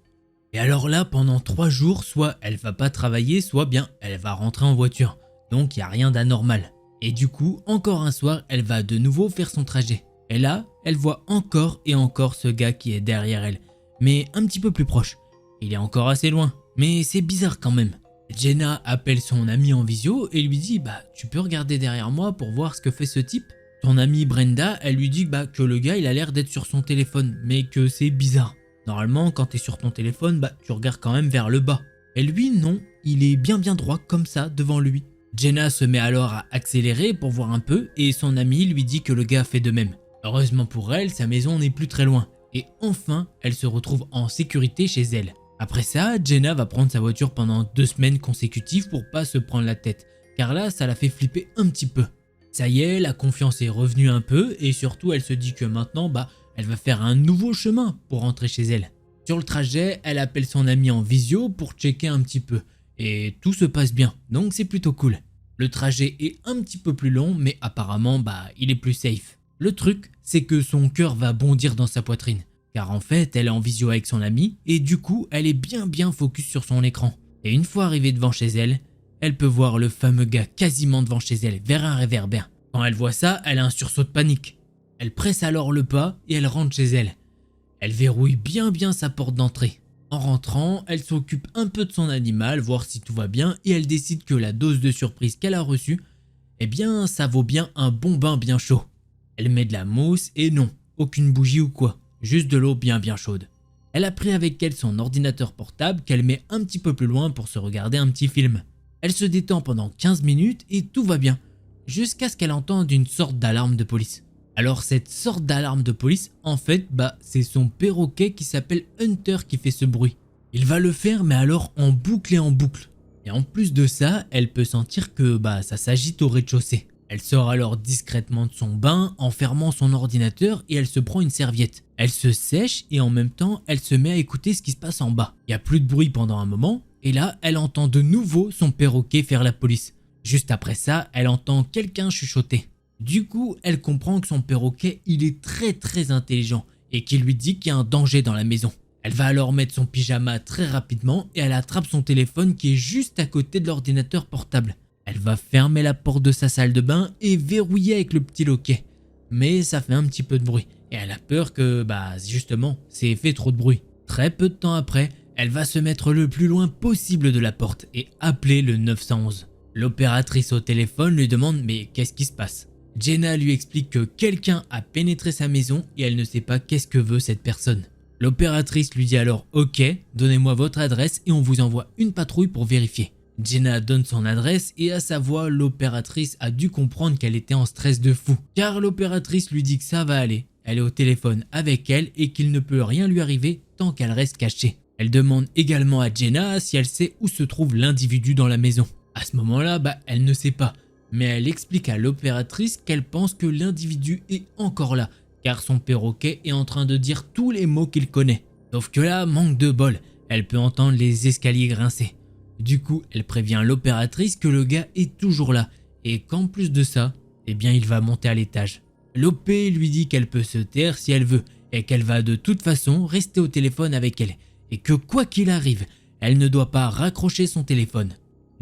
Et alors là, pendant 3 jours, soit elle va pas travailler, soit bien elle va rentrer en voiture. Donc il n'y a rien d'anormal. Et du coup, encore un soir, elle va de nouveau faire son trajet. Et là, elle voit encore et encore ce gars qui est derrière elle. Mais un petit peu plus proche. Il est encore assez loin, mais c'est bizarre quand même. Jenna appelle son amie en visio et lui dit « Bah, tu peux regarder derrière moi pour voir ce que fait ce type ?» Son amie Brenda, elle lui dit que le gars il a l'air d'être sur son téléphone, mais que c'est bizarre. Normalement, quand t'es sur ton téléphone, tu regardes quand même vers le bas. Et lui, non, il est bien droit comme ça devant lui. Jenna se met alors à accélérer pour voir un peu et son amie lui dit que le gars fait de même. Heureusement pour elle, sa maison n'est plus très loin, et enfin, elle se retrouve en sécurité chez elle. Après ça, Jenna va prendre sa voiture pendant 2 semaines consécutives pour pas se prendre la tête, car là, ça la fait flipper un petit peu. Ça y est, la confiance est revenue un peu, et surtout, elle se dit que maintenant, elle va faire un nouveau chemin pour rentrer chez elle. Sur le trajet, elle appelle son ami en visio pour checker un petit peu, et tout se passe bien, donc c'est plutôt cool. Le trajet est un petit peu plus long, mais apparemment, il est plus safe. Le truc, c'est que son cœur va bondir dans sa poitrine. Car en fait, elle est en visio avec son ami et du coup, elle est bien focus sur son écran. Et une fois arrivée devant chez elle, elle peut voir le fameux gars quasiment devant chez elle, vers un réverbère. Quand elle voit ça, elle a un sursaut de panique. Elle presse alors le pas et elle rentre chez elle. Elle verrouille bien sa porte d'entrée. En rentrant, elle s'occupe un peu de son animal, voir si tout va bien et elle décide que la dose de surprise qu'elle a reçue, ça vaut bien un bon bain bien chaud. Elle met de la mousse et non, aucune bougie ou quoi. Juste de l'eau bien chaude. Elle a pris avec elle son ordinateur portable qu'elle met un petit peu plus loin pour se regarder un petit film. Elle se détend pendant 15 minutes et tout va bien, jusqu'à ce qu'elle entende une sorte d'alarme de police. Alors cette sorte d'alarme de police, en fait, c'est son perroquet qui s'appelle Hunter qui fait ce bruit. Il va le faire mais alors en boucle et en boucle. Et en plus de ça, elle peut sentir que ça s'agite au rez-de-chaussée. Elle sort alors discrètement de son bain en fermant son ordinateur et elle se prend une serviette. Elle se sèche et en même temps, elle se met à écouter ce qui se passe en bas. Il n'y a plus de bruit pendant un moment et là, elle entend de nouveau son perroquet faire la police. Juste après ça, elle entend quelqu'un chuchoter. Du coup, elle comprend que son perroquet, il est très intelligent et qu'il lui dit qu'il y a un danger dans la maison. Elle va alors mettre son pyjama très rapidement et elle attrape son téléphone qui est juste à côté de l'ordinateur portable. Elle va fermer la porte de sa salle de bain et verrouiller avec le petit loquet. Mais ça fait un petit peu de bruit et elle a peur que, justement, c'est fait trop de bruit. Très peu de temps après, elle va se mettre le plus loin possible de la porte et appeler le 911. L'opératrice au téléphone lui demande mais qu'est-ce qui se passe? Jenna lui explique que quelqu'un a pénétré sa maison et elle ne sait pas qu'est-ce que veut cette personne. L'opératrice lui dit alors ok, donnez-moi votre adresse et on vous envoie une patrouille pour vérifier. Jenna donne son adresse et à sa voix, l'opératrice a dû comprendre qu'elle était en stress de fou. Car l'opératrice lui dit que ça va aller, elle est au téléphone avec elle et qu'il ne peut rien lui arriver tant qu'elle reste cachée. Elle demande également à Jenna si elle sait où se trouve l'individu dans la maison. À ce moment-là, elle ne sait pas, mais elle explique à l'opératrice qu'elle pense que l'individu est encore là, car son perroquet est en train de dire tous les mots qu'il connaît. Sauf que là, manque de bol, elle peut entendre les escaliers grincer. Du coup, elle prévient l'opératrice que le gars est toujours là et qu'en plus de ça, il va monter à l'étage. L'OP lui dit qu'elle peut se taire si elle veut et qu'elle va de toute façon rester au téléphone avec elle et que quoi qu'il arrive, elle ne doit pas raccrocher son téléphone.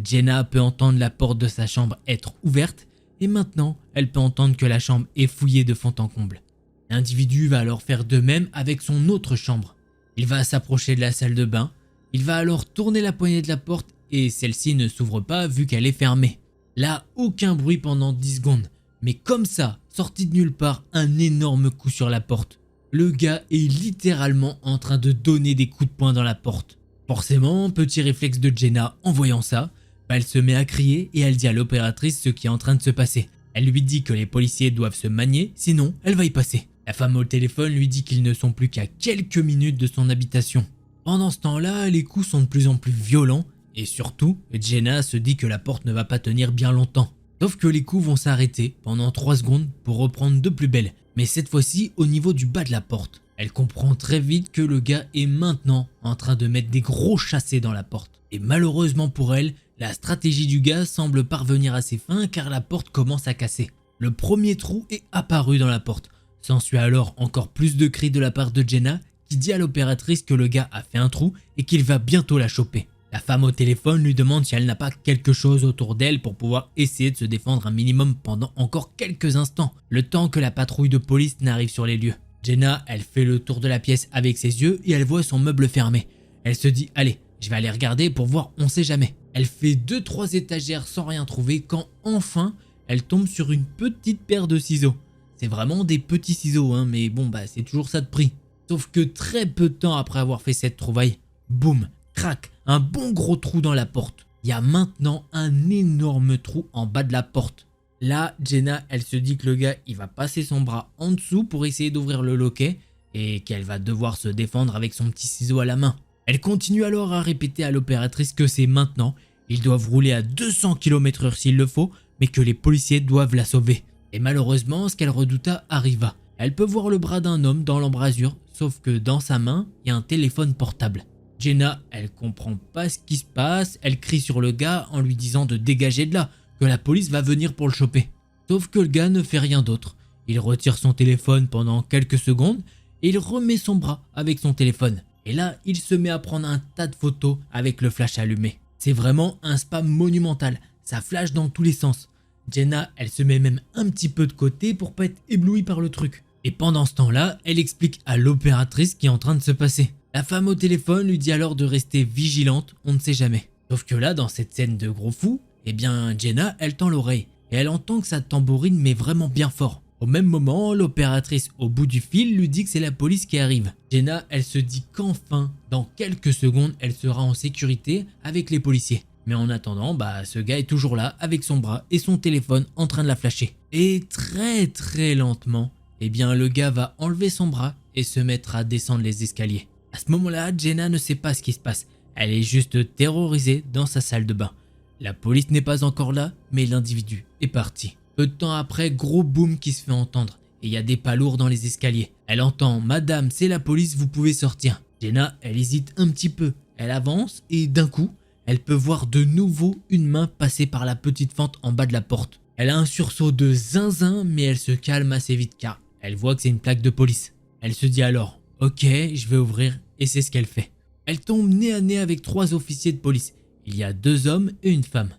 Jenna peut entendre la porte de sa chambre être ouverte et maintenant, elle peut entendre que la chambre est fouillée de fond en comble. L'individu va alors faire de même avec son autre chambre. Il va s'approcher de la salle de bain. Il va alors tourner la poignée de la porte et celle-ci ne s'ouvre pas vu qu'elle est fermée. Là, aucun bruit pendant 10 secondes. Mais comme ça, sorti de nulle part, un énorme coup sur la porte. Le gars est littéralement en train de donner des coups de poing dans la porte. Forcément, petit réflexe de Jenna en voyant ça, elle se met à crier et elle dit à l'opératrice ce qui est en train de se passer. Elle lui dit que les policiers doivent se manier, sinon elle va y passer. La femme au téléphone lui dit qu'ils ne sont plus qu'à quelques minutes de son habitation. Pendant ce temps-là, les coups sont de plus en plus violents et surtout, Jenna se dit que la porte ne va pas tenir bien longtemps. Sauf que les coups vont s'arrêter pendant 3 secondes pour reprendre de plus belle, mais cette fois-ci au niveau du bas de la porte. Elle comprend très vite que le gars est maintenant en train de mettre des gros chassés dans la porte. Et malheureusement pour elle, la stratégie du gars semble parvenir à ses fins car la porte commence à casser. Le premier trou est apparu dans la porte. S'ensuit alors encore plus de cris de la part de Jenna qui dit à l'opératrice que le gars a fait un trou et qu'il va bientôt la choper. La femme au téléphone lui demande si elle n'a pas quelque chose autour d'elle pour pouvoir essayer de se défendre un minimum pendant encore quelques instants, le temps que la patrouille de police n'arrive sur les lieux. Jenna, elle fait le tour de la pièce avec ses yeux et elle voit son meuble fermé. Elle se dit allez, je vais aller regarder pour voir, on sait jamais. Elle fait 2-3 étagères sans rien trouver quand enfin elle tombe sur une petite paire de ciseaux. C'est vraiment des petits ciseaux mais bon c'est toujours ça de prix. Sauf que très peu de temps après avoir fait cette trouvaille, boum, crac, un bon gros trou dans la porte. Il y a maintenant un énorme trou en bas de la porte. Là, Jenna, elle se dit que le gars, il va passer son bras en dessous pour essayer d'ouvrir le loquet et qu'elle va devoir se défendre avec son petit ciseau à la main. Elle continue alors à répéter à l'opératrice que c'est maintenant, ils doivent rouler à 200 km/h s'il le faut, mais que les policiers doivent la sauver. Et malheureusement, ce qu'elle redouta arriva. Elle peut voir le bras d'un homme dans l'embrasure, sauf que dans sa main, il y a un téléphone portable. Jenna, elle comprend pas ce qui se passe, elle crie sur le gars en lui disant de dégager de là, que la police va venir pour le choper. Sauf que le gars ne fait rien d'autre. Il retire son téléphone pendant quelques secondes et il remet son bras avec son téléphone. Et là, il se met à prendre un tas de photos avec le flash allumé. C'est vraiment un spam monumental, ça flash dans tous les sens. Jenna, elle se met même un petit peu de côté pour pas être éblouie par le truc. Et pendant ce temps-là, elle explique à l'opératrice ce qui est en train de se passer. La femme au téléphone lui dit alors de rester vigilante, on ne sait jamais. Sauf que là, dans cette scène de gros fou, eh bien Jenna, elle tend l'oreille et elle entend que ça tambourine mais vraiment bien fort. Au même moment, l'opératrice au bout du fil lui dit que c'est la police qui arrive. Jenna, elle se dit qu'enfin, dans quelques secondes, elle sera en sécurité avec les policiers. Mais en attendant, ce gars est toujours là avec son bras et son téléphone en train de la flasher. Et très lentement, eh bien le gars va enlever son bras et se mettre à descendre les escaliers. À ce moment-là, Jenna ne sait pas ce qui se passe. Elle est juste terrorisée dans sa salle de bain. La police n'est pas encore là, mais l'individu est parti. Peu de temps après, gros boom qui se fait entendre et il y a des pas lourds dans les escaliers. Elle entend « Madame, c'est la police, vous pouvez sortir ». Jenna, elle hésite un petit peu. Elle avance et d'un coup, elle peut voir de nouveau une main passer par la petite fente en bas de la porte. Elle a un sursaut de zinzin, mais elle se calme assez vite car elle voit que c'est une plaque de police. Elle se dit alors « Ok, je vais ouvrir » et c'est ce qu'elle fait. Elle tombe nez à nez avec 3 officiers de police. Il y a 2 hommes et une femme.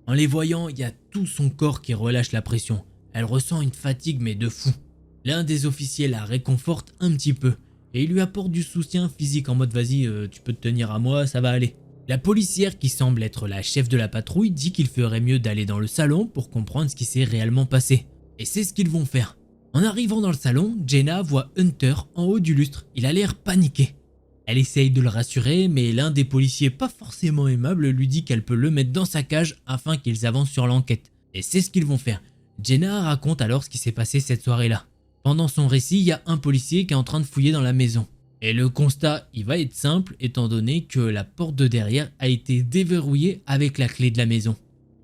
En les voyant, il y a tout son corps qui relâche la pression. Elle ressent une fatigue mais de fou. L'un des officiers la réconforte un petit peu et il lui apporte du soutien physique en mode vas-y, tu peux te tenir à moi, ça va aller. La policière qui semble être la chef de la patrouille dit qu'il ferait mieux d'aller dans le salon pour comprendre ce qui s'est réellement passé. Et c'est ce qu'ils vont faire. En arrivant dans le salon, Jenna voit Hunter en haut du lustre, il a l'air paniqué. Elle essaye de le rassurer, mais l'un des policiers pas forcément aimable lui dit qu'elle peut le mettre dans sa cage afin qu'ils avancent sur l'enquête. Et c'est ce qu'ils vont faire. Jenna raconte alors ce qui s'est passé cette soirée-là. Pendant son récit, il y a un policier qui est en train de fouiller dans la maison. Et le constat, il va être simple étant donné que la porte de derrière a été déverrouillée avec la clé de la maison.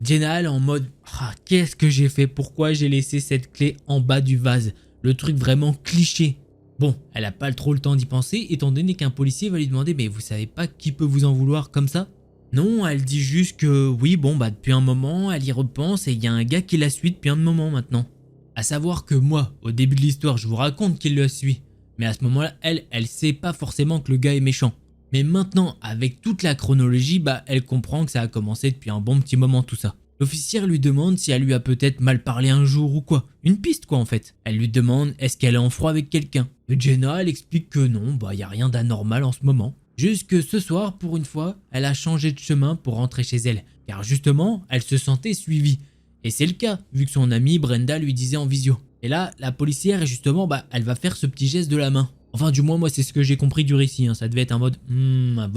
Jenna elle est en mode « Ah, qu'est-ce que j'ai fait? Pourquoi j'ai laissé cette clé en bas du vase ?» Le truc vraiment cliché. Bon, elle a pas trop le temps d'y penser étant donné qu'un policier va lui demander « Mais vous savez pas qui peut vous en vouloir comme ça ?» Non, elle dit juste que oui, depuis un moment, elle y repense et il y a un gars qui la suit depuis un moment maintenant. À savoir que moi, au début de l'histoire, je vous raconte qu'il la suit. Mais à ce moment-là, elle sait pas forcément que le gars est méchant. Mais maintenant, avec toute la chronologie, elle comprend que ça a commencé depuis un bon petit moment tout ça. L'officière lui demande si elle lui a peut-être mal parlé un jour ou quoi. Une piste quoi en fait. Elle lui demande est-ce qu'elle est en froid avec quelqu'un. Et Jenna, elle explique que non, y a rien d'anormal en ce moment. Juste que ce soir, pour une fois, elle a changé de chemin pour rentrer chez elle. Car justement, elle se sentait suivie. Et c'est le cas, vu que son amie Brenda lui disait en visio. Et là, la policière, justement, elle va faire ce petit geste de la main. Enfin, du moins, moi, c'est ce que j'ai compris du récit. Ça devait être un mode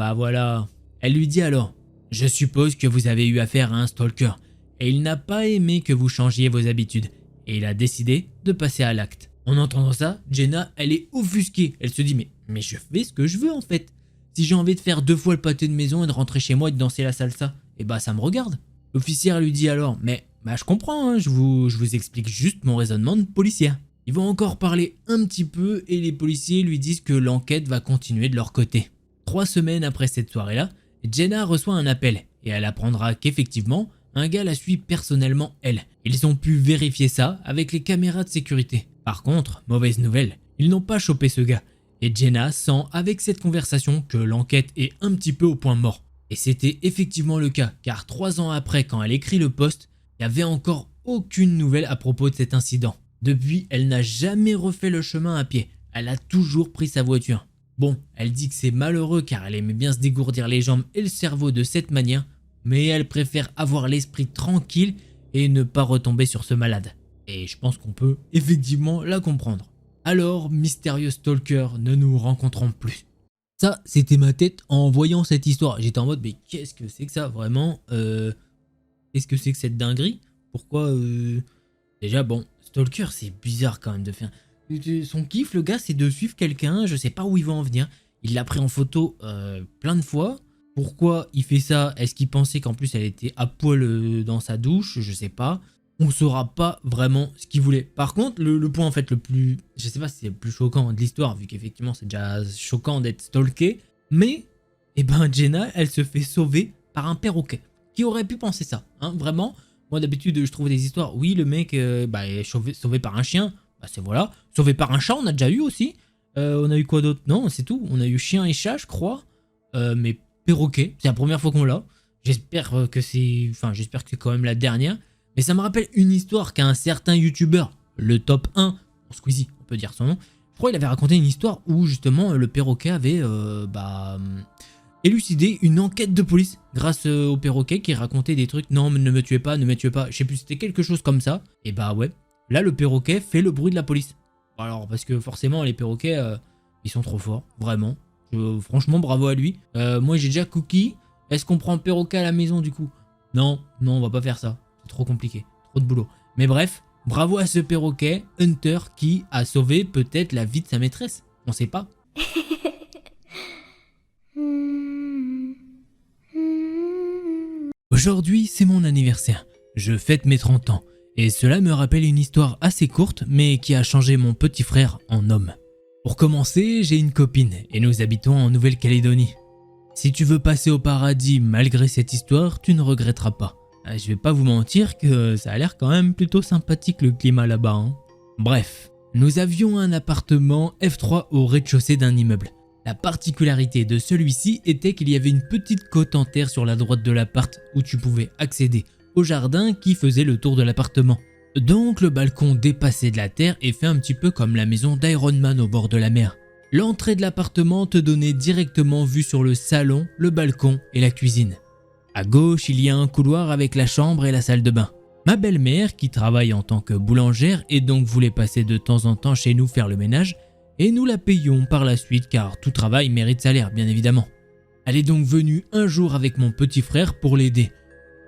voilà. Elle lui dit alors je suppose que vous avez eu affaire à un stalker. Et il n'a pas aimé que vous changiez vos habitudes. Et il a décidé de passer à l'acte. En entendant ça, Jenna, elle est offusquée. Elle se dit mais je fais ce que je veux en fait. Si j'ai envie de faire 2 fois le pâté de maison et de rentrer chez moi et de danser la salsa, ça me regarde. L'officière lui dit alors mais je comprends, hein, je vous explique juste mon raisonnement de policière. Ils vont encore parler un petit peu et les policiers lui disent que l'enquête va continuer de leur côté. 3 semaines après cette soirée-là, Jenna reçoit un appel et elle apprendra qu'effectivement, un gars la suit personnellement elle. Ils ont pu vérifier ça avec les caméras de sécurité. Par contre, mauvaise nouvelle, ils n'ont pas chopé ce gars. Et Jenna sent avec cette conversation que l'enquête est un petit peu au point mort. Et c'était effectivement le cas, car 3 ans après quand elle écrit le post, il n'y avait encore aucune nouvelle à propos de cet incident. Depuis, elle n'a jamais refait le chemin à pied, elle a toujours pris sa voiture. Bon, elle dit que c'est malheureux car elle aimait bien se dégourdir les jambes et le cerveau de cette manière, mais elle préfère avoir l'esprit tranquille et ne pas retomber sur ce malade. Et je pense qu'on peut effectivement la comprendre. Alors, mystérieux stalker, ne nous rencontrons plus. Ça, c'était ma tête en voyant cette histoire. J'étais en mode, mais qu'est-ce que c'est que ça, vraiment Qu'est-ce que c'est que cette dinguerie? Pourquoi Déjà, bon, Stalker, c'est bizarre quand même de faire. Son kiff, le gars, c'est de suivre quelqu'un, je sais pas où il va en venir. Il l'a pris en photo plein de fois. Pourquoi il fait ça? Est-ce qu'il pensait qu'en plus elle était à poil dans sa douche? Je sais pas. On saura pas vraiment ce qu'il voulait. Par contre, le point en fait le plus... Je sais pas si c'est le plus choquant de l'histoire, vu qu'effectivement c'est déjà choquant d'être stalké. Mais, eh ben Jenna, elle se fait sauver par un perroquet. Qui aurait pu penser ça, hein? Vraiment. Moi d'habitude je trouve des histoires, oui le mec est sauvé par un chien, bah c'est voilà. Sauvé par un chat on a déjà eu aussi. On a eu quoi d'autre? Non c'est tout, on a eu chien et chat je crois. Mais perroquet, c'est la première fois qu'on l'a. J'espère que c'est... Enfin j'espère que c'est quand même la dernière. Mais ça me rappelle une histoire qu'un certain youtubeur, le top 1, pour Squeezie on peut dire son nom, je crois qu'il avait raconté une histoire où justement le perroquet avait élucider une enquête de police grâce au perroquet qui racontait des trucs. Non, mais ne me tuez pas, ne me tuez pas. Je sais plus, c'était quelque chose comme ça. Et bah ouais, là le perroquet fait le bruit de la police. Alors parce que forcément les perroquets, ils sont trop forts, vraiment. Franchement, bravo à lui. Moi j'ai déjà Cookie. Est-ce qu'on prend perroquet à la maison du coup? Non, non, on va pas faire ça. C'est trop compliqué, trop de boulot. Mais bref, bravo à ce perroquet Hunter qui a sauvé peut-être la vie de sa maîtresse. On sait pas. Aujourd'hui, c'est mon anniversaire. Je fête mes 30 ans. Et cela me rappelle une histoire assez courte, mais qui a changé mon petit frère en homme. Pour commencer, j'ai une copine et nous habitons en Nouvelle-Calédonie. Si tu veux passer au paradis malgré cette histoire, tu ne regretteras pas. Je vais pas vous mentir que ça a l'air quand même plutôt sympathique le climat là-bas, hein. Bref, nous avions un appartement F3 au rez-de-chaussée d'un immeuble. La particularité de celui-ci était qu'il y avait une petite côte en terre sur la droite de l'appart où tu pouvais accéder au jardin qui faisait le tour de l'appartement. Donc le balcon dépassait de la terre et fait un petit peu comme la maison d'Iron Man au bord de la mer. L'entrée de l'appartement te donnait directement vue sur le salon, le balcon et la cuisine. À gauche, il y a un couloir avec la chambre et la salle de bain. Ma belle-mère, qui travaille en tant que boulangère et donc voulait passer de temps en temps chez nous faire le ménage, et nous la payons par la suite car tout travail mérite salaire bien évidemment. Elle est donc venue un jour avec mon petit frère pour l'aider.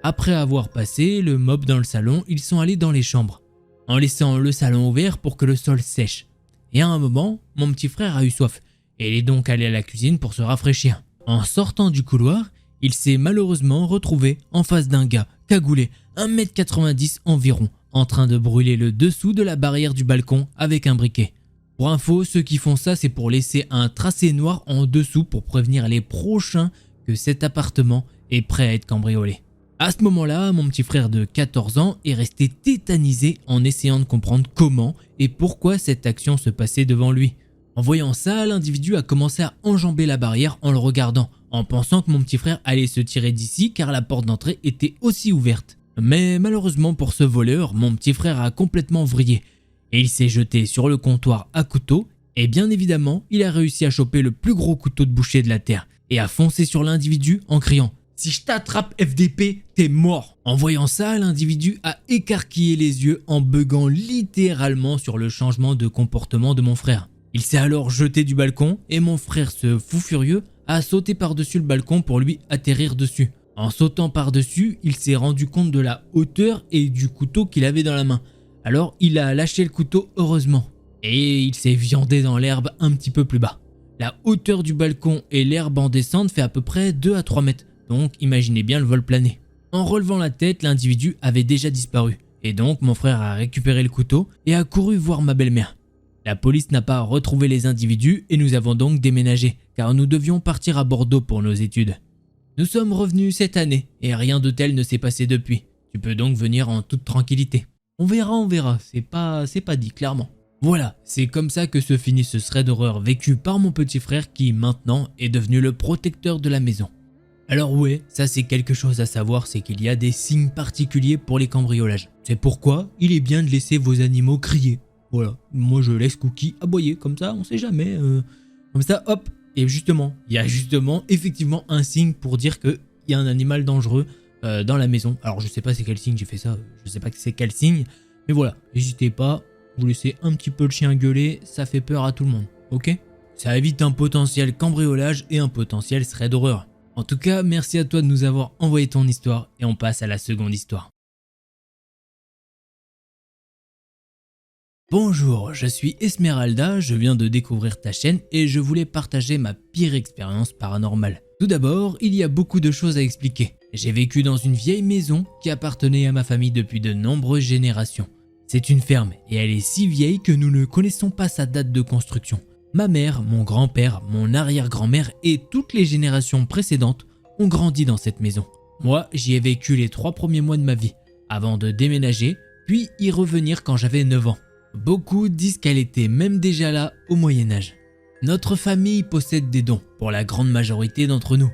Après avoir passé le mop dans le salon, ils sont allés dans les chambres, en laissant le salon ouvert pour que le sol sèche. Et à un moment, mon petit frère a eu soif, et il est donc allé à la cuisine pour se rafraîchir. En sortant du couloir, il s'est malheureusement retrouvé en face d'un gars cagoulé, 1m90 environ, en train de brûler le dessous de la barrière du balcon avec un briquet. Pour info, ceux qui font ça, c'est pour laisser un tracé noir en dessous pour prévenir les prochains que cet appartement est prêt à être cambriolé. À ce moment-là, mon petit frère de 14 ans est resté tétanisé en essayant de comprendre comment et pourquoi cette action se passait devant lui. En voyant ça, l'individu a commencé à enjamber la barrière en le regardant, en pensant que mon petit frère allait se tirer d'ici car la porte d'entrée était aussi ouverte. Mais malheureusement pour ce voleur, mon petit frère a complètement vrillé. Et il s'est jeté sur le comptoir à couteau, et bien évidemment, il a réussi à choper le plus gros couteau de boucher de la terre, et a foncé sur l'individu en criant « Si je t'attrape FDP, t'es mort !» En voyant ça, l'individu a écarquillé les yeux en buguant littéralement sur le changement de comportement de mon frère. Il s'est alors jeté du balcon, et mon frère, ce fou furieux, a sauté par-dessus le balcon pour lui atterrir dessus. En sautant par-dessus, il s'est rendu compte de la hauteur et du couteau qu'il avait dans la main. Alors il a lâché le couteau heureusement, et il s'est viandé dans l'herbe un petit peu plus bas. La hauteur du balcon et l'herbe en descente fait à peu près 2 à 3 mètres, donc imaginez bien le vol plané. En relevant la tête, l'individu avait déjà disparu, et donc mon frère a récupéré le couteau et a couru voir ma belle-mère. La police n'a pas retrouvé les individus et nous avons donc déménagé, car nous devions partir à Bordeaux pour nos études. Nous sommes revenus cette année, et rien de tel ne s'est passé depuis. Tu peux donc venir en toute tranquillité. On verra, c'est pas dit clairement. Voilà, c'est comme ça que se finit ce thread d'horreur vécu par mon petit frère qui maintenant est devenu le protecteur de la maison. Alors ouais, ça c'est quelque chose à savoir, c'est qu'il y a des signes particuliers pour les cambriolages. C'est pourquoi il est bien de laisser vos animaux crier. Voilà, moi je laisse Cookie aboyer, comme ça on sait jamais. Comme ça hop, et justement, il y a justement effectivement un signe pour dire qu'il y a un animal dangereux dans la maison. Alors je sais pas c'est quel signe j'ai fait ça, je sais pas c'est quel signe, mais voilà, n'hésitez pas, vous laissez un petit peu le chien gueuler, ça fait peur à tout le monde, ok? Ça évite un potentiel cambriolage et un potentiel thread d'horreur. En tout cas, merci à toi de nous avoir envoyé ton histoire et on passe à la seconde histoire. Bonjour, je suis Esmeralda, je viens de découvrir ta chaîne et je voulais partager ma pire expérience paranormale. Tout d'abord, il y a beaucoup de choses à expliquer. J'ai vécu dans une vieille maison qui appartenait à ma famille depuis de nombreuses générations. C'est une ferme et elle est si vieille que nous ne connaissons pas sa date de construction. Ma mère, mon grand-père, mon arrière-grand-mère et toutes les générations précédentes ont grandi dans cette maison. Moi, j'y ai vécu les 3 premiers mois de ma vie, avant de déménager, puis y revenir quand j'avais 9 ans. Beaucoup disent qu'elle était même déjà là au Moyen-Âge. Notre famille possède des dons pour la grande majorité d'entre nous.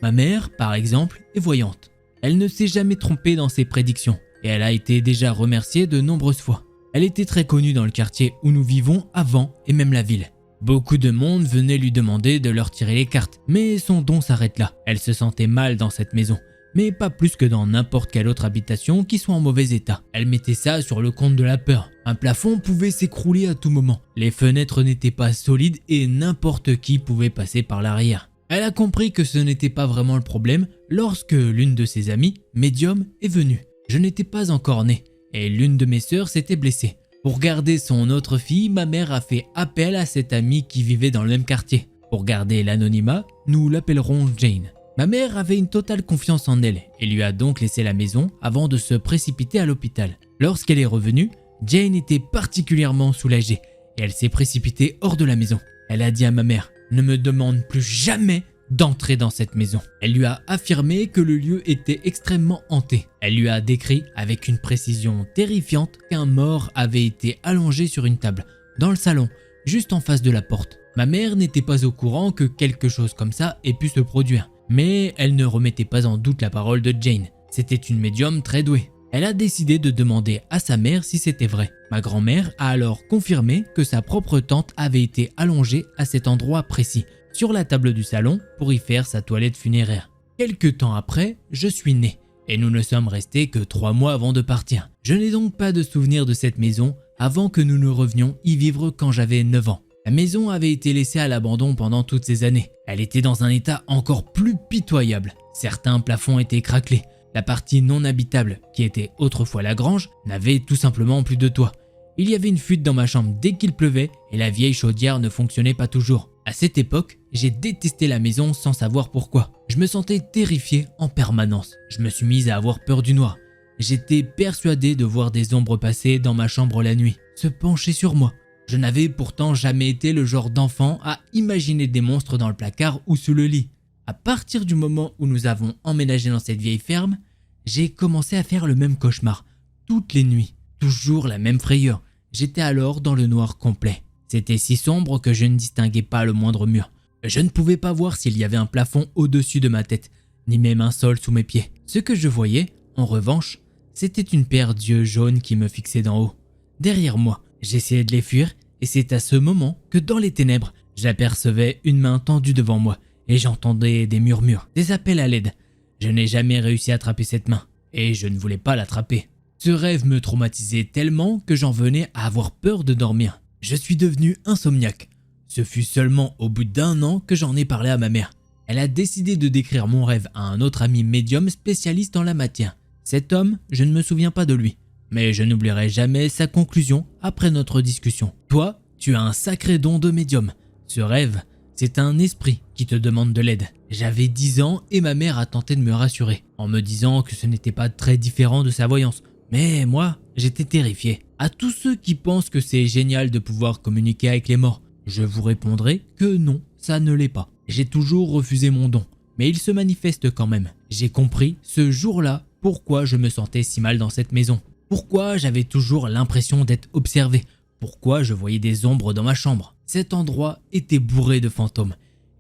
Ma mère, par exemple, est voyante. Elle ne s'est jamais trompée dans ses prédictions et elle a été déjà remerciée de nombreuses fois. Elle était très connue dans le quartier où nous vivons avant et même la ville. Beaucoup de monde venait lui demander de leur tirer les cartes, mais son don s'arrête là. Elle se sentait mal dans cette maison, mais pas plus que dans n'importe quelle autre habitation qui soit en mauvais état. Elle mettait ça sur le compte de la peur. Un plafond pouvait s'écrouler à tout moment. Les fenêtres n'étaient pas solides et n'importe qui pouvait passer par l'arrière. Elle a compris que ce n'était pas vraiment le problème lorsque l'une de ses amies, médium, est venue. Je n'étais pas encore né et l'une de mes sœurs s'était blessée. Pour garder son autre fille, ma mère a fait appel à cette amie qui vivait dans le même quartier. Pour garder l'anonymat, nous l'appellerons Jane. Ma mère avait une totale confiance en elle et lui a donc laissé la maison avant de se précipiter à l'hôpital. Lorsqu'elle est revenue, Jane était particulièrement soulagée et elle s'est précipitée hors de la maison. Elle a dit à ma mère « Ne me demande plus jamais d'entrer dans cette maison ». Elle lui a affirmé que le lieu était extrêmement hanté. Elle lui a décrit avec une précision terrifiante qu'un mort avait été allongé sur une table, dans le salon, juste en face de la porte. Ma mère n'était pas au courant que quelque chose comme ça ait pu se produire. Mais elle ne remettait pas en doute la parole de Jane. C'était une médium très douée. Elle a décidé de demander à sa mère si c'était vrai. Ma grand-mère a alors confirmé que sa propre tante avait été allongée à cet endroit précis, sur la table du salon, pour y faire sa toilette funéraire. Quelque temps après, je suis né, et nous ne sommes restés que 3 mois avant de partir. Je n'ai donc pas de souvenir de cette maison avant que nous ne revenions y vivre quand j'avais 9 ans. La maison avait été laissée à l'abandon pendant toutes ces années. Elle était dans un état encore plus pitoyable. Certains plafonds étaient craquelés. La partie non habitable, qui était autrefois la grange, n'avait tout simplement plus de toit. Il y avait une fuite dans ma chambre dès qu'il pleuvait et la vieille chaudière ne fonctionnait pas toujours. À cette époque, j'ai détesté la maison sans savoir pourquoi. Je me sentais terrifié en permanence. Je me suis mise à avoir peur du noir. J'étais persuadé de voir des ombres passer dans ma chambre la nuit, se pencher sur moi. Je n'avais pourtant jamais été le genre d'enfant à imaginer des monstres dans le placard ou sous le lit. À partir du moment où nous avons emménagé dans cette vieille ferme, j'ai commencé à faire le même cauchemar, toutes les nuits, toujours la même frayeur. J'étais alors dans le noir complet. C'était si sombre que je ne distinguais pas le moindre mur. Je ne pouvais pas voir s'il y avait un plafond au-dessus de ma tête, ni même un sol sous mes pieds. Ce que je voyais, en revanche, c'était une paire d'yeux jaunes qui me fixaient d'en haut. Derrière moi, j'essayais de les fuir et c'est à ce moment que dans les ténèbres, j'apercevais une main tendue devant moi et j'entendais des murmures, des appels à l'aide. Je n'ai jamais réussi à attraper cette main et je ne voulais pas l'attraper. Ce rêve me traumatisait tellement que j'en venais à avoir peur de dormir. Je suis devenu insomniaque. Ce fut seulement au bout d'1 an que j'en ai parlé à ma mère. Elle a décidé de décrire mon rêve à un autre ami médium spécialiste en la matière. Cet homme, je ne me souviens pas de lui. Mais je n'oublierai jamais sa conclusion après notre discussion. Toi, tu as un sacré don de médium. Ce rêve, c'est un esprit qui te demande de l'aide. J'avais 10 ans et ma mère a tenté de me rassurer en me disant que ce n'était pas très différent de sa voyance. Mais moi, j'étais terrifié. À tous ceux qui pensent que c'est génial de pouvoir communiquer avec les morts, je vous répondrai que non, ça ne l'est pas. J'ai toujours refusé mon don, mais il se manifeste quand même. J'ai compris ce jour-là pourquoi je me sentais si mal dans cette maison. Pourquoi j'avais toujours l'impression d'être observé? Pourquoi je voyais des ombres dans ma chambre? Cet endroit était bourré de fantômes.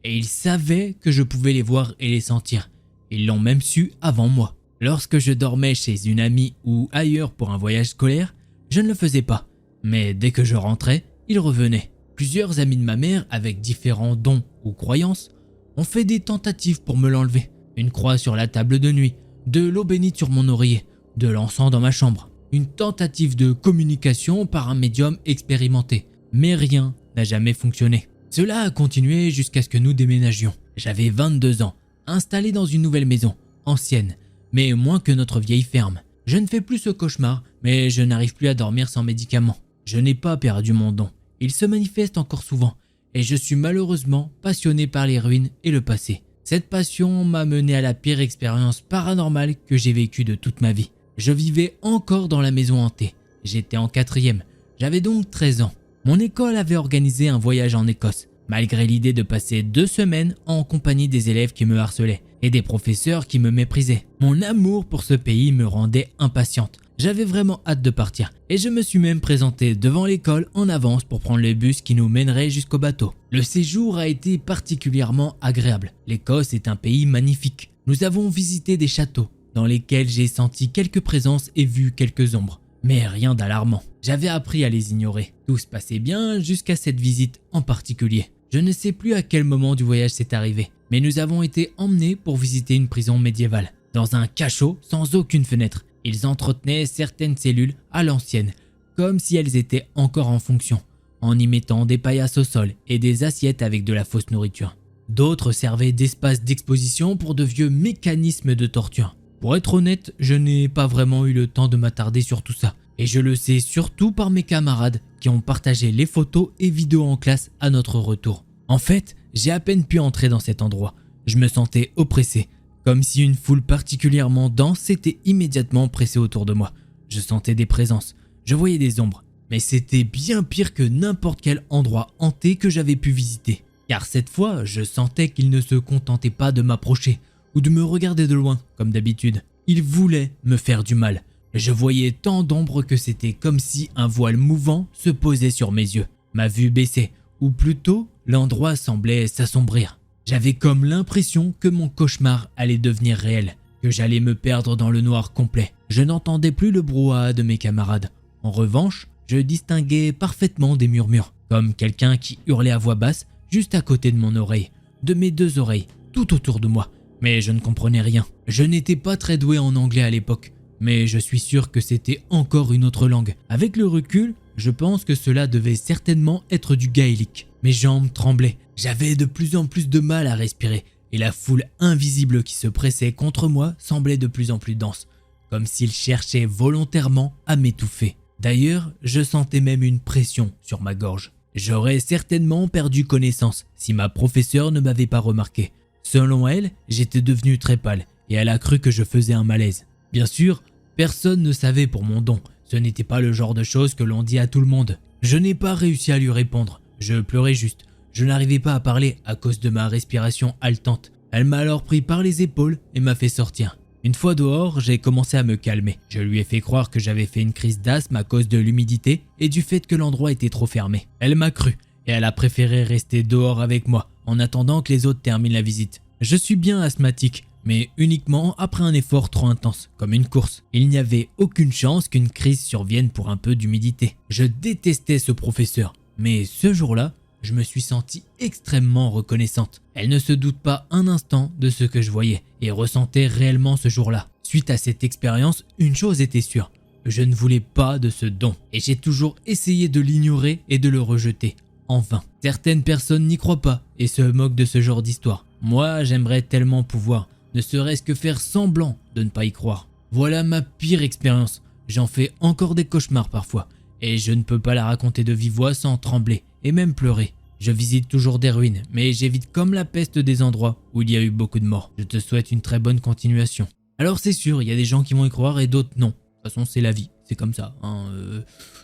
Et ils savaient que je pouvais les voir et les sentir. Ils l'ont même su avant moi. Lorsque je dormais chez une amie ou ailleurs pour un voyage scolaire, je ne le faisais pas. Mais dès que je rentrais, ils revenaient. Plusieurs amis de ma mère, avec différents dons ou croyances, ont fait des tentatives pour me l'enlever. Une croix sur la table de nuit, de l'eau bénite sur mon oreiller, de l'encens dans ma chambre. Une tentative de communication par un médium expérimenté, mais rien n'a jamais fonctionné. Cela a continué jusqu'à ce que nous déménagions. J'avais 22 ans, installé dans une nouvelle maison, ancienne, mais moins que notre vieille ferme. Je ne fais plus ce cauchemar, mais je n'arrive plus à dormir sans médicaments. Je n'ai pas perdu mon don. Il se manifeste encore souvent et je suis malheureusement passionné par les ruines et le passé. Cette passion m'a mené à la pire expérience paranormale que j'ai vécue de toute ma vie. Je vivais encore dans la maison hantée. J'étais en 4e. J'avais donc 13 ans. Mon école avait organisé un voyage en Écosse, malgré l'idée de passer 2 semaines en compagnie des élèves qui me harcelaient et des professeurs qui me méprisaient. Mon amour pour ce pays me rendait impatiente. J'avais vraiment hâte de partir et je me suis même présenté devant l'école en avance pour prendre le bus qui nous mènerait jusqu'au bateau. Le séjour a été particulièrement agréable. L'Écosse est un pays magnifique. Nous avons visité des châteaux dans lesquels j'ai senti quelques présences et vu quelques ombres. Mais rien d'alarmant. J'avais appris à les ignorer. Tout se passait bien jusqu'à cette visite en particulier. Je ne sais plus à quel moment du voyage c'est arrivé, mais nous avons été emmenés pour visiter une prison médiévale. Dans un cachot sans aucune fenêtre. Ils entretenaient certaines cellules à l'ancienne, comme si elles étaient encore en fonction, en y mettant des paillasses au sol et des assiettes avec de la fausse nourriture. D'autres servaient d'espace d'exposition pour de vieux mécanismes de torture. Pour être honnête, je n'ai pas vraiment eu le temps de m'attarder sur tout ça. Et je le sais surtout par mes camarades qui ont partagé les photos et vidéos en classe à notre retour. En fait, j'ai à peine pu entrer dans cet endroit. Je me sentais oppressé, comme si une foule particulièrement dense s'était immédiatement pressée autour de moi. Je sentais des présences, je voyais des ombres, mais c'était bien pire que n'importe quel endroit hanté que j'avais pu visiter. Car cette fois, je sentais qu'ils ne se contentaient pas de m'approcher ou de me regarder de loin, comme d'habitude. Ils voulaient me faire du mal. Je voyais tant d'ombres que c'était comme si un voile mouvant se posait sur mes yeux. Ma vue baissait, ou plutôt, l'endroit semblait s'assombrir. J'avais comme l'impression que mon cauchemar allait devenir réel, que j'allais me perdre dans le noir complet. Je n'entendais plus le brouhaha de mes camarades. En revanche, je distinguais parfaitement des murmures, comme quelqu'un qui hurlait à voix basse juste à côté de mon oreille, de mes 2 oreilles, tout autour de moi. Mais je ne comprenais rien. Je n'étais pas très doué en anglais à l'époque, mais je suis sûr que c'était encore une autre langue. Avec le recul, je pense que cela devait certainement être du gaélique. Mes jambes tremblaient, j'avais de plus en plus de mal à respirer et la foule invisible qui se pressait contre moi semblait de plus en plus dense, comme s'il cherchait volontairement à m'étouffer. D'ailleurs, je sentais même une pression sur ma gorge. J'aurais certainement perdu connaissance si ma professeure ne m'avait pas remarqué. Selon elle, j'étais devenu très pâle et elle a cru que je faisais un malaise. Bien sûr, personne ne savait pour mon don. Ce n'était pas le genre de choses que l'on dit à tout le monde. Je n'ai pas réussi à lui répondre. Je pleurais juste. Je n'arrivais pas à parler à cause de ma respiration haletante. Elle m'a alors pris par les épaules et m'a fait sortir. Une fois dehors, j'ai commencé à me calmer. Je lui ai fait croire que j'avais fait une crise d'asthme à cause de l'humidité et du fait que l'endroit était trop fermé. Elle m'a cru et elle a préféré rester dehors avec moi en attendant que les autres terminent la visite. Je suis bien asthmatique, mais uniquement après un effort trop intense, comme une course. Il n'y avait aucune chance qu'une crise survienne pour un peu d'humidité. Je détestais ce professeur, mais ce jour-là, je me suis sentie extrêmement reconnaissante. Elle ne se doute pas un instant de ce que je voyais et ressentais réellement ce jour-là. Suite à cette expérience, une chose était sûre, je ne voulais pas de ce don et j'ai toujours essayé de l'ignorer et de le rejeter. En vain. Certaines personnes n'y croient pas et se moquent de ce genre d'histoire. Moi, j'aimerais tellement pouvoir, ne serait-ce que faire semblant de ne pas y croire. Voilà ma pire expérience. J'en fais encore des cauchemars parfois et je ne peux pas la raconter de vive voix sans trembler et même pleurer. Je visite toujours des ruines, mais j'évite comme la peste des endroits où il y a eu beaucoup de morts. Je te souhaite une très bonne continuation. Alors c'est sûr, il y a des gens qui vont y croire et d'autres non. De toute façon, c'est la vie, c'est comme ça.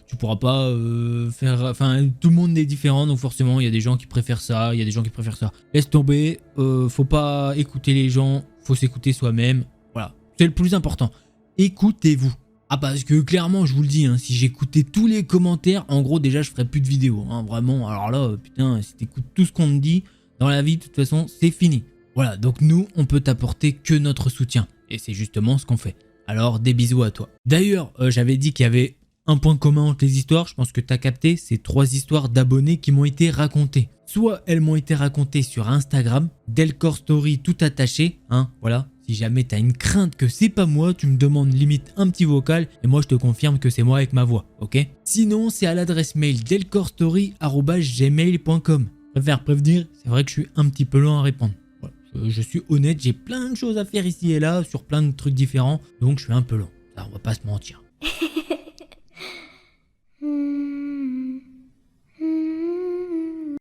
Tu pourras pas faire... Enfin, tout le monde est différent, donc forcément, il y a des gens qui préfèrent ça, il y a des gens qui préfèrent ça. Laisse tomber, faut pas écouter les gens, faut s'écouter soi-même. Voilà, c'est le plus important. Écoutez-vous. Ah parce que clairement je vous le dis, si j'écoutais tous les commentaires, en gros déjà je ferais plus de vidéos, vraiment. Alors là, putain, si t'écoutes tout ce qu'on te dit dans la vie, de toute façon c'est fini. Voilà, donc nous on peut t'apporter que notre soutien, et c'est justement ce qu'on fait. Alors des bisous à toi. D'ailleurs, j'avais dit qu'il y avait un point commun entre les histoires, je pense que t'as capté, c'est 3 histoires d'abonnés qui m'ont été racontées. Soit elles m'ont été racontées sur Instagram, Delcore Story tout attaché, voilà. Si jamais t'as une crainte que c'est pas moi, tu me demandes limite un petit vocal et moi je te confirme que c'est moi avec ma voix, ok? Sinon, c'est à l'adresse mail delcorestory@gmail.com. Je préfère prévenir, c'est vrai que je suis un petit peu lent à répondre. Voilà. Je suis honnête, j'ai plein de choses à faire ici et là sur plein de trucs différents, donc je suis un peu lent. Ça, on va pas se mentir.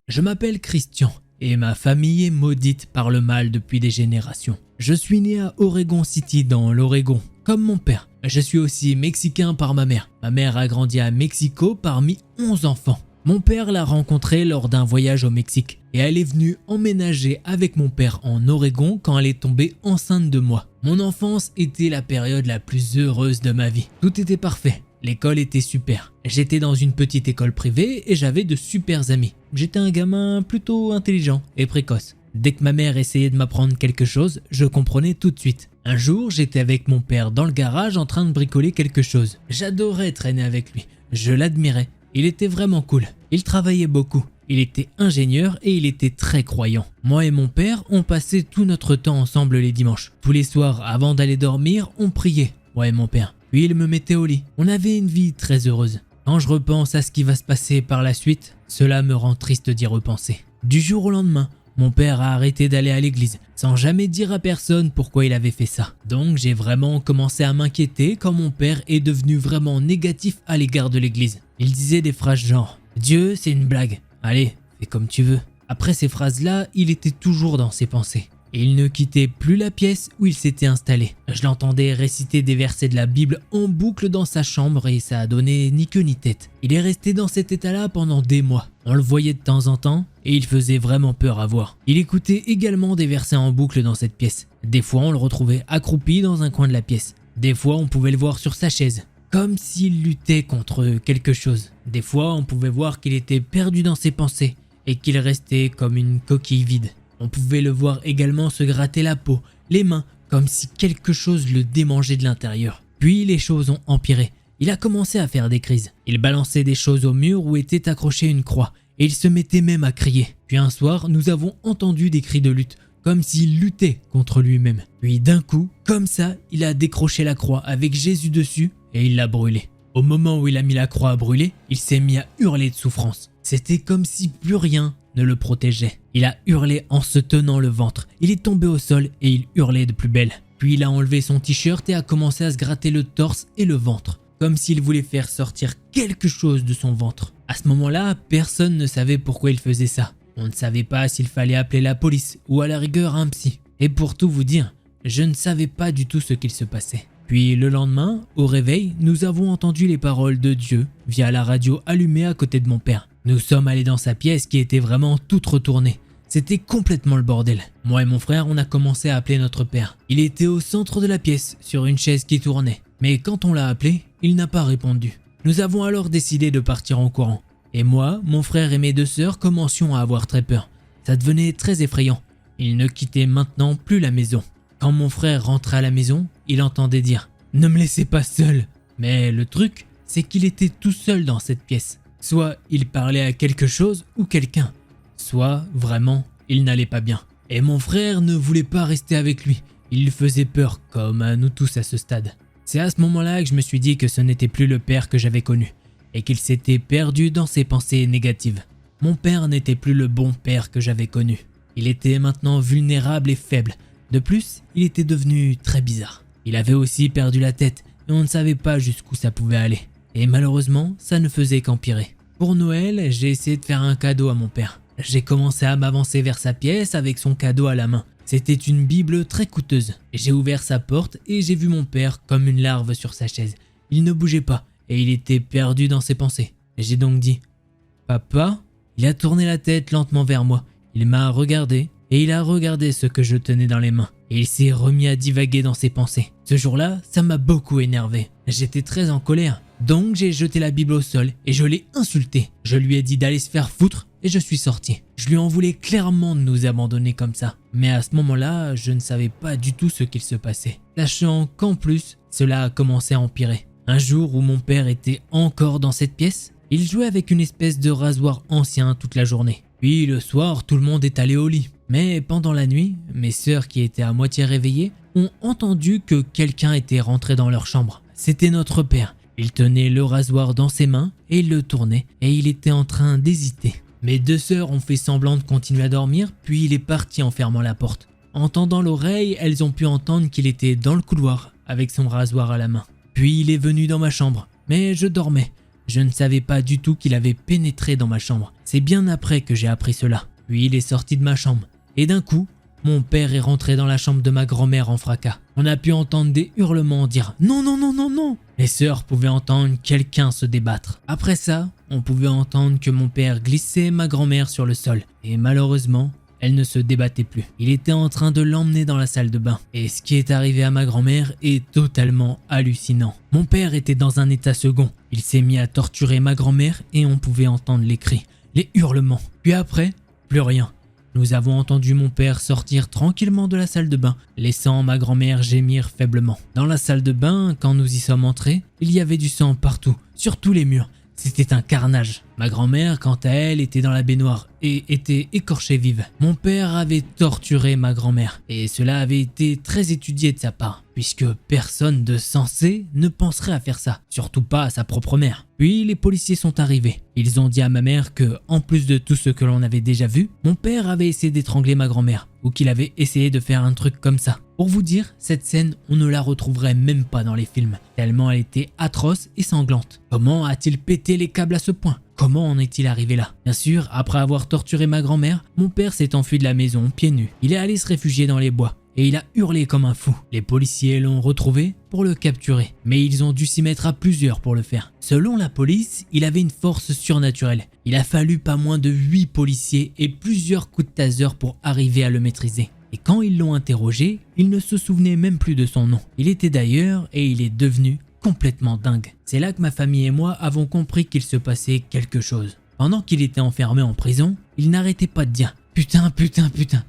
Je m'appelle Christian et ma famille est maudite par le mal depuis des générations. Je suis né à Oregon City dans l'Oregon, comme mon père. Je suis aussi mexicain par ma mère. Ma mère a grandi à Mexico parmi 11 enfants. Mon père l'a rencontrée lors d'un voyage au Mexique et elle est venue emménager avec mon père en Oregon quand elle est tombée enceinte de moi. Mon enfance était la période la plus heureuse de ma vie. Tout était parfait. L'école était super. J'étais dans une petite école privée et j'avais de super amis. J'étais un gamin plutôt intelligent et précoce. Dès que ma mère essayait de m'apprendre quelque chose, je comprenais tout de suite. Un jour, j'étais avec mon père dans le garage en train de bricoler quelque chose. J'adorais traîner avec lui. Je l'admirais. Il était vraiment cool. Il travaillait beaucoup. Il était ingénieur et il était très croyant. Moi et mon père, on passait tout notre temps ensemble les dimanches. Tous les soirs, avant d'aller dormir, on priait. Moi et mon père. Puis il me mettait au lit. On avait une vie très heureuse. Quand je repense à ce qui va se passer par la suite, cela me rend triste d'y repenser. Du jour au lendemain, mon père a arrêté d'aller à l'église, sans jamais dire à personne pourquoi il avait fait ça. Donc j'ai vraiment commencé à m'inquiéter quand mon père est devenu vraiment négatif à l'égard de l'église. Il disait des phrases genre « Dieu, c'est une blague. Allez, fais comme tu veux ». Après ces phrases-là, il était toujours dans ses pensées. Et il ne quittait plus la pièce où il s'était installé. Je l'entendais réciter des versets de la Bible en boucle dans sa chambre et ça a donné ni queue ni tête. Il est resté dans cet état-là pendant des mois. On le voyait de temps en temps et il faisait vraiment peur à voir. Il écoutait également des versets en boucle dans cette pièce. Des fois, on le retrouvait accroupi dans un coin de la pièce. Des fois, on pouvait le voir sur sa chaise, comme s'il luttait contre quelque chose. Des fois, on pouvait voir qu'il était perdu dans ses pensées et qu'il restait comme une coquille vide. On pouvait le voir également se gratter la peau, les mains, comme si quelque chose le démangeait de l'intérieur. Puis les choses ont empiré. Il a commencé à faire des crises. Il balançait des choses au mur où était accrochée une croix, et il se mettait même à crier. Puis un soir, nous avons entendu des cris de lutte, comme s'il luttait contre lui-même. Puis d'un coup, comme ça, il a décroché la croix avec Jésus dessus, et il l'a brûlée. Au moment où il a mis la croix à brûler, il s'est mis à hurler de souffrance. C'était comme si plus rien ne le protégeait. Il a hurlé en se tenant le ventre. Il est tombé au sol et il hurlait de plus belle. Puis il a enlevé son t-shirt et a commencé à se gratter le torse et le ventre, comme s'il voulait faire sortir quelque chose de son ventre. À ce moment-là, personne ne savait pourquoi il faisait ça. On ne savait pas s'il fallait appeler la police ou à la rigueur un psy. Et pour tout vous dire, je ne savais pas du tout ce qu'il se passait. Puis le lendemain, au réveil, nous avons entendu les paroles de Dieu via la radio allumée à côté de mon père. Nous sommes allés dans sa pièce qui était vraiment toute retournée. C'était complètement le bordel. Moi et mon frère, on a commencé à appeler notre père. Il était au centre de la pièce, sur une chaise qui tournait. Mais quand on l'a appelé, il n'a pas répondu. Nous avons alors décidé de partir en courant. Et moi, mon frère et mes deux sœurs commencions à avoir très peur. Ça devenait très effrayant. Il ne quittait maintenant plus la maison. Quand mon frère rentrait à la maison, il entendait dire « Ne me laissez pas seul !» Mais le truc, c'est qu'il était tout seul dans cette pièce. Soit il parlait à quelque chose ou quelqu'un, soit vraiment il n'allait pas bien. Et mon frère ne voulait pas rester avec lui, il lui faisait peur comme à nous tous à ce stade. C'est à ce moment-là que je me suis dit que ce n'était plus le père que j'avais connu et qu'il s'était perdu dans ses pensées négatives. Mon père n'était plus le bon père que j'avais connu. Il était maintenant vulnérable et faible. De plus, il était devenu très bizarre. Il avait aussi perdu la tête et on ne savait pas jusqu'où ça pouvait aller. Et malheureusement, ça ne faisait qu'empirer. Pour Noël, j'ai essayé de faire un cadeau à mon père. J'ai commencé à m'avancer vers sa pièce avec son cadeau à la main. C'était une Bible très coûteuse. J'ai ouvert sa porte et j'ai vu mon père comme une larve sur sa chaise. Il ne bougeait pas et il était perdu dans ses pensées. J'ai donc dit « Papa ?» Il a tourné la tête lentement vers moi. Il m'a regardé et il a regardé ce que je tenais dans les mains. Et il s'est remis à divaguer dans ses pensées. Ce jour-là, ça m'a beaucoup énervé. J'étais très en colère. Donc j'ai jeté la Bible au sol et je l'ai insulté. Je lui ai dit d'aller se faire foutre et je suis sorti. Je lui en voulais clairement de nous abandonner comme ça. Mais à ce moment-là, je ne savais pas du tout ce qu'il se passait. Sachant qu'en plus, cela a commencé à empirer. Un jour où mon père était encore dans cette pièce, il jouait avec une espèce de rasoir ancien toute la journée. Puis le soir, tout le monde est allé au lit. Mais pendant la nuit, mes sœurs qui étaient à moitié réveillées ont entendu que quelqu'un était rentré dans leur chambre. C'était notre père. Il tenait le rasoir dans ses mains et il le tournait et il était en train d'hésiter. Mes deux sœurs ont fait semblant de continuer à dormir puis il est parti en fermant la porte. En tendant l'oreille, elles ont pu entendre qu'il était dans le couloir avec son rasoir à la main. Puis il est venu dans ma chambre, mais je dormais. Je ne savais pas du tout qu'il avait pénétré dans ma chambre. C'est bien après que j'ai appris cela. Puis il est sorti de ma chambre. Et d'un coup, mon père est rentré dans la chambre de ma grand-mère en fracas. On a pu entendre des hurlements dire « Non, non, non, non, non !» Mes sœurs pouvaient entendre quelqu'un se débattre. Après ça, on pouvait entendre que mon père glissait ma grand-mère sur le sol. Et malheureusement, elle ne se débattait plus. Il était en train de l'emmener dans la salle de bain. Et ce qui est arrivé à ma grand-mère est totalement hallucinant. Mon père était dans un état second. Il s'est mis à torturer ma grand-mère et on pouvait entendre les cris, les hurlements. Puis après, plus rien. Nous avons entendu mon père sortir tranquillement de la salle de bain, laissant ma grand-mère gémir faiblement. Dans la salle de bain, quand nous y sommes entrés, il y avait du sang partout, sur tous les murs. C'était un carnage. Ma grand-mère, quant à elle, était dans la baignoire et était écorchée vive. Mon père avait torturé ma grand-mère et cela avait été très étudié de sa part, puisque personne de sensé ne penserait à faire ça, surtout pas à sa propre mère. Puis les policiers sont arrivés. Ils ont dit à ma mère que, en plus de tout ce que l'on avait déjà vu, mon père avait essayé d'étrangler ma grand-mère, ou qu'il avait essayé de faire un truc comme ça. Pour vous dire, cette scène, on ne la retrouverait même pas dans les films, tellement elle était atroce et sanglante. Comment a-t-il pété les câbles à ce point ? Comment en est-il arrivé là? Bien sûr, après avoir torturé ma grand-mère, mon père s'est enfui de la maison pieds nus. Il est allé se réfugier dans les bois et il a hurlé comme un fou. Les policiers l'ont retrouvé pour le capturer, mais ils ont dû s'y mettre à plusieurs pour le faire. Selon la police, il avait une force surnaturelle. Il a fallu pas moins de 8 policiers et plusieurs coups de taser pour arriver à le maîtriser. Et quand ils l'ont interrogé, il ne se souvenait même plus de son nom. Il était d'ailleurs et il est devenu complètement dingue. C'est là que ma famille et moi avons compris qu'il se passait quelque chose. Pendant qu'il était enfermé en prison, il n'arrêtait pas de dire « Putain, putain, putain,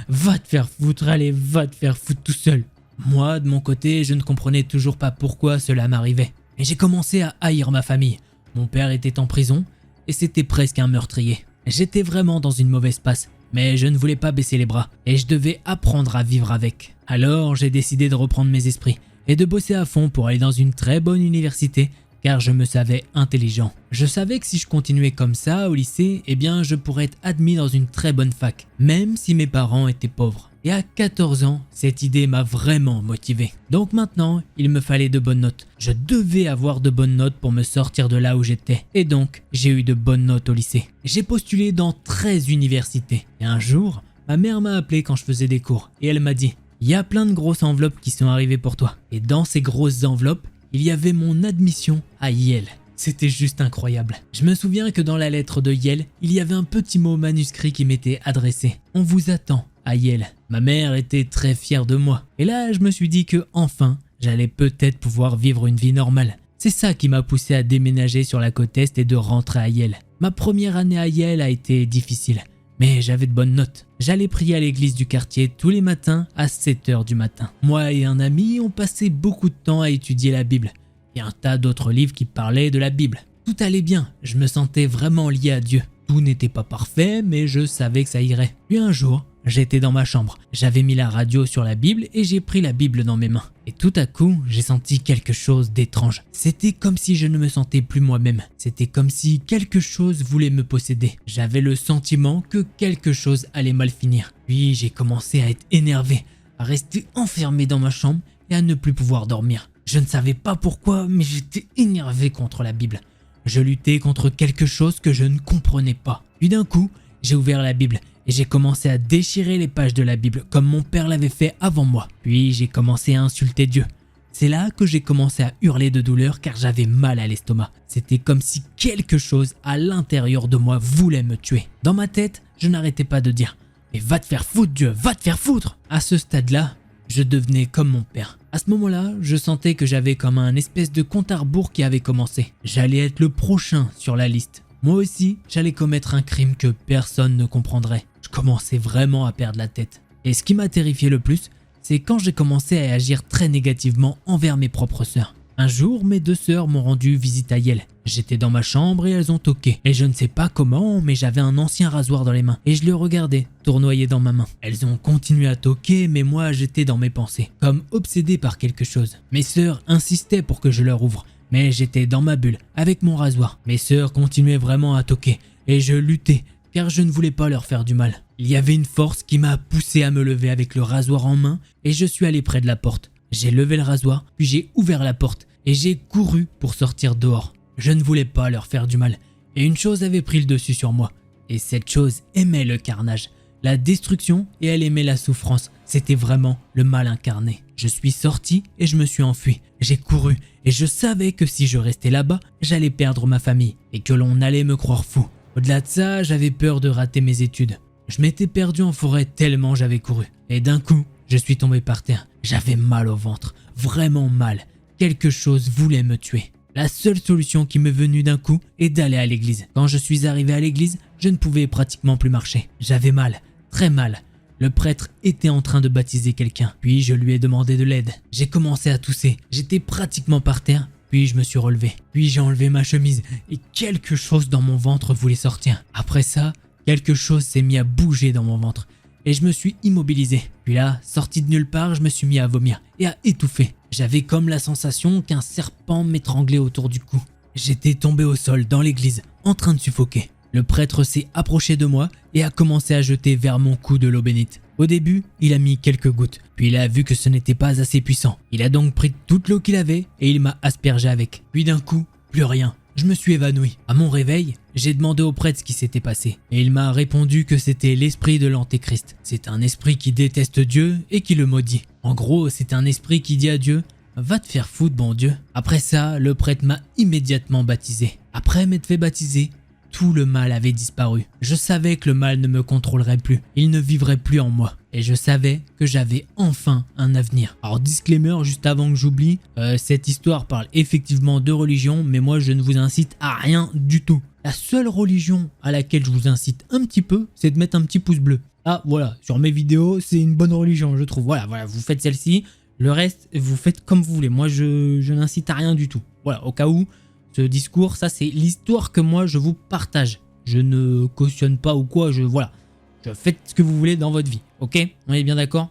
va te faire foutre, allez, va te faire foutre tout seul ». Moi, de mon côté, je ne comprenais toujours pas pourquoi cela m'arrivait. Et j'ai commencé à haïr ma famille. Mon père était en prison et c'était presque un meurtrier. J'étais vraiment dans une mauvaise passe, mais je ne voulais pas baisser les bras et je devais apprendre à vivre avec. Alors j'ai décidé de reprendre mes esprits et de bosser à fond pour aller dans une très bonne université car je me savais intelligent. Je savais que si je continuais comme ça au lycée, eh bien je pourrais être admis dans une très bonne fac, même si mes parents étaient pauvres. Et à 14 ans, cette idée m'a vraiment motivé. Donc maintenant, il me fallait de bonnes notes. Je devais avoir de bonnes notes pour me sortir de là où j'étais. Et donc, j'ai eu de bonnes notes au lycée. J'ai postulé dans 13 universités. Et un jour, ma mère m'a appelé quand je faisais des cours. Et elle m'a dit « Il y a plein de grosses enveloppes qui sont arrivées pour toi. » Et dans ces grosses enveloppes, il y avait mon admission à Yale. C'était juste incroyable. Je me souviens que dans la lettre de Yale, il y avait un petit mot manuscrit qui m'était adressé. « On vous attend à Yale ». Ma mère était très fière de moi. Et là, je me suis dit que enfin, j'allais peut-être pouvoir vivre une vie normale. C'est ça qui m'a poussé à déménager sur la côte Est et de rentrer à Yale. Ma première année à Yale a été difficile, mais j'avais de bonnes notes. J'allais prier à l'église du quartier tous les matins à 7h du matin. Moi et un ami, on passait beaucoup de temps à étudier la Bible et un tas d'autres livres qui parlaient de la Bible. Tout allait bien, je me sentais vraiment lié à Dieu. Tout n'était pas parfait, mais je savais que ça irait. Puis un jour, j'étais dans ma chambre. J'avais mis la radio sur la Bible et j'ai pris la Bible dans mes mains. Et tout à coup, j'ai senti quelque chose d'étrange. C'était comme si je ne me sentais plus moi-même. C'était comme si quelque chose voulait me posséder. J'avais le sentiment que quelque chose allait mal finir. Puis j'ai commencé à être énervé, à rester enfermé dans ma chambre et à ne plus pouvoir dormir. Je ne savais pas pourquoi, mais j'étais énervé contre la Bible. Je luttais contre quelque chose que je ne comprenais pas. Puis d'un coup, j'ai ouvert la Bible et j'ai commencé à déchirer les pages de la Bible comme mon père l'avait fait avant moi. Puis j'ai commencé à insulter Dieu. C'est là que j'ai commencé à hurler de douleur car j'avais mal à l'estomac. C'était comme si quelque chose à l'intérieur de moi voulait me tuer. Dans ma tête, je n'arrêtais pas de dire « Mais va te faire foutre Dieu, va te faire foutre !» À ce stade-là, je devenais comme mon père. À ce moment-là, je sentais que j'avais comme un espèce de compte à rebours qui avait commencé. J'allais être le prochain sur la liste. Moi aussi, j'allais commettre un crime que personne ne comprendrait. Je commençais vraiment à perdre la tête. Et ce qui m'a terrifié le plus, c'est quand j'ai commencé à agir très négativement envers mes propres sœurs. Un jour, mes 2 sœurs m'ont rendu visite à Yale. J'étais dans ma chambre et elles ont toqué. Et je ne sais pas comment, mais j'avais un ancien rasoir dans les mains. Et je le regardais, tournoyer dans ma main. Elles ont continué à toquer, mais moi j'étais dans mes pensées, comme obsédé par quelque chose. Mes sœurs insistaient pour que je leur ouvre. Mais j'étais dans ma bulle, avec mon rasoir. Mes sœurs continuaient vraiment à toquer, et je luttais, car je ne voulais pas leur faire du mal. Il y avait une force qui m'a poussé à me lever avec le rasoir en main, et je suis allé près de la porte. J'ai levé le rasoir, puis j'ai ouvert la porte, et j'ai couru pour sortir dehors. Je ne voulais pas leur faire du mal. Et une chose avait pris le dessus sur moi. Et cette chose aimait le carnage, la destruction, et elle aimait la souffrance. C'était vraiment le mal incarné. Je suis sorti et je me suis enfui. J'ai couru et je savais que si je restais là-bas, j'allais perdre ma famille et que l'on allait me croire fou. Au-delà de ça, j'avais peur de rater mes études. Je m'étais perdu en forêt tellement j'avais couru. Et d'un coup, je suis tombé par terre. J'avais mal au ventre, vraiment mal. Quelque chose voulait me tuer. La seule solution qui m'est venue d'un coup est d'aller à l'église. Quand je suis arrivé à l'église, je ne pouvais pratiquement plus marcher. J'avais mal, très mal. Le prêtre était en train de baptiser quelqu'un. Puis je lui ai demandé de l'aide. J'ai commencé à tousser. J'étais pratiquement par terre. Puis je me suis relevé. Puis j'ai enlevé ma chemise et quelque chose dans mon ventre voulait sortir. Après ça, quelque chose s'est mis à bouger dans mon ventre. Et je me suis immobilisé. Puis là, sorti de nulle part, je me suis mis à vomir et à étouffer. J'avais comme la sensation qu'un serpent m'étranglait autour du cou. J'étais tombé au sol dans l'église, en train de suffoquer. Le prêtre s'est approché de moi et a commencé à jeter vers mon cou de l'eau bénite. Au début, il a mis quelques gouttes, puis il a vu que ce n'était pas assez puissant. Il a donc pris toute l'eau qu'il avait et il m'a aspergé avec. Puis d'un coup, plus rien. Je me suis évanoui. À mon réveil, j'ai demandé au prêtre ce qui s'était passé. Et il m'a répondu que c'était l'esprit de l'Antéchrist. C'est un esprit qui déteste Dieu et qui le maudit. En gros, c'est un esprit qui dit à Dieu « Va te faire foutre, bon Dieu ». Après ça, le prêtre m'a immédiatement baptisé. Après m'être fait baptiser, tout le mal avait disparu. Je savais que le mal ne me contrôlerait plus. Il ne vivrait plus en moi. Et je savais que j'avais enfin un avenir. Alors disclaimer, juste avant que j'oublie, cette histoire parle effectivement de religion, mais moi je ne vous incite à rien du tout. La seule religion à laquelle je vous incite un petit peu, c'est de mettre un petit pouce bleu. Ah voilà, sur mes vidéos, c'est une bonne religion, je trouve. Voilà, vous faites celle-ci. Le reste, vous faites comme vous voulez. Moi, je n'incite à rien du tout. Voilà, au cas où, ce discours, ça c'est l'histoire que moi je vous partage. Je ne cautionne pas ou quoi, voilà. Faites ce que vous voulez dans votre vie, ok? On est bien d'accord?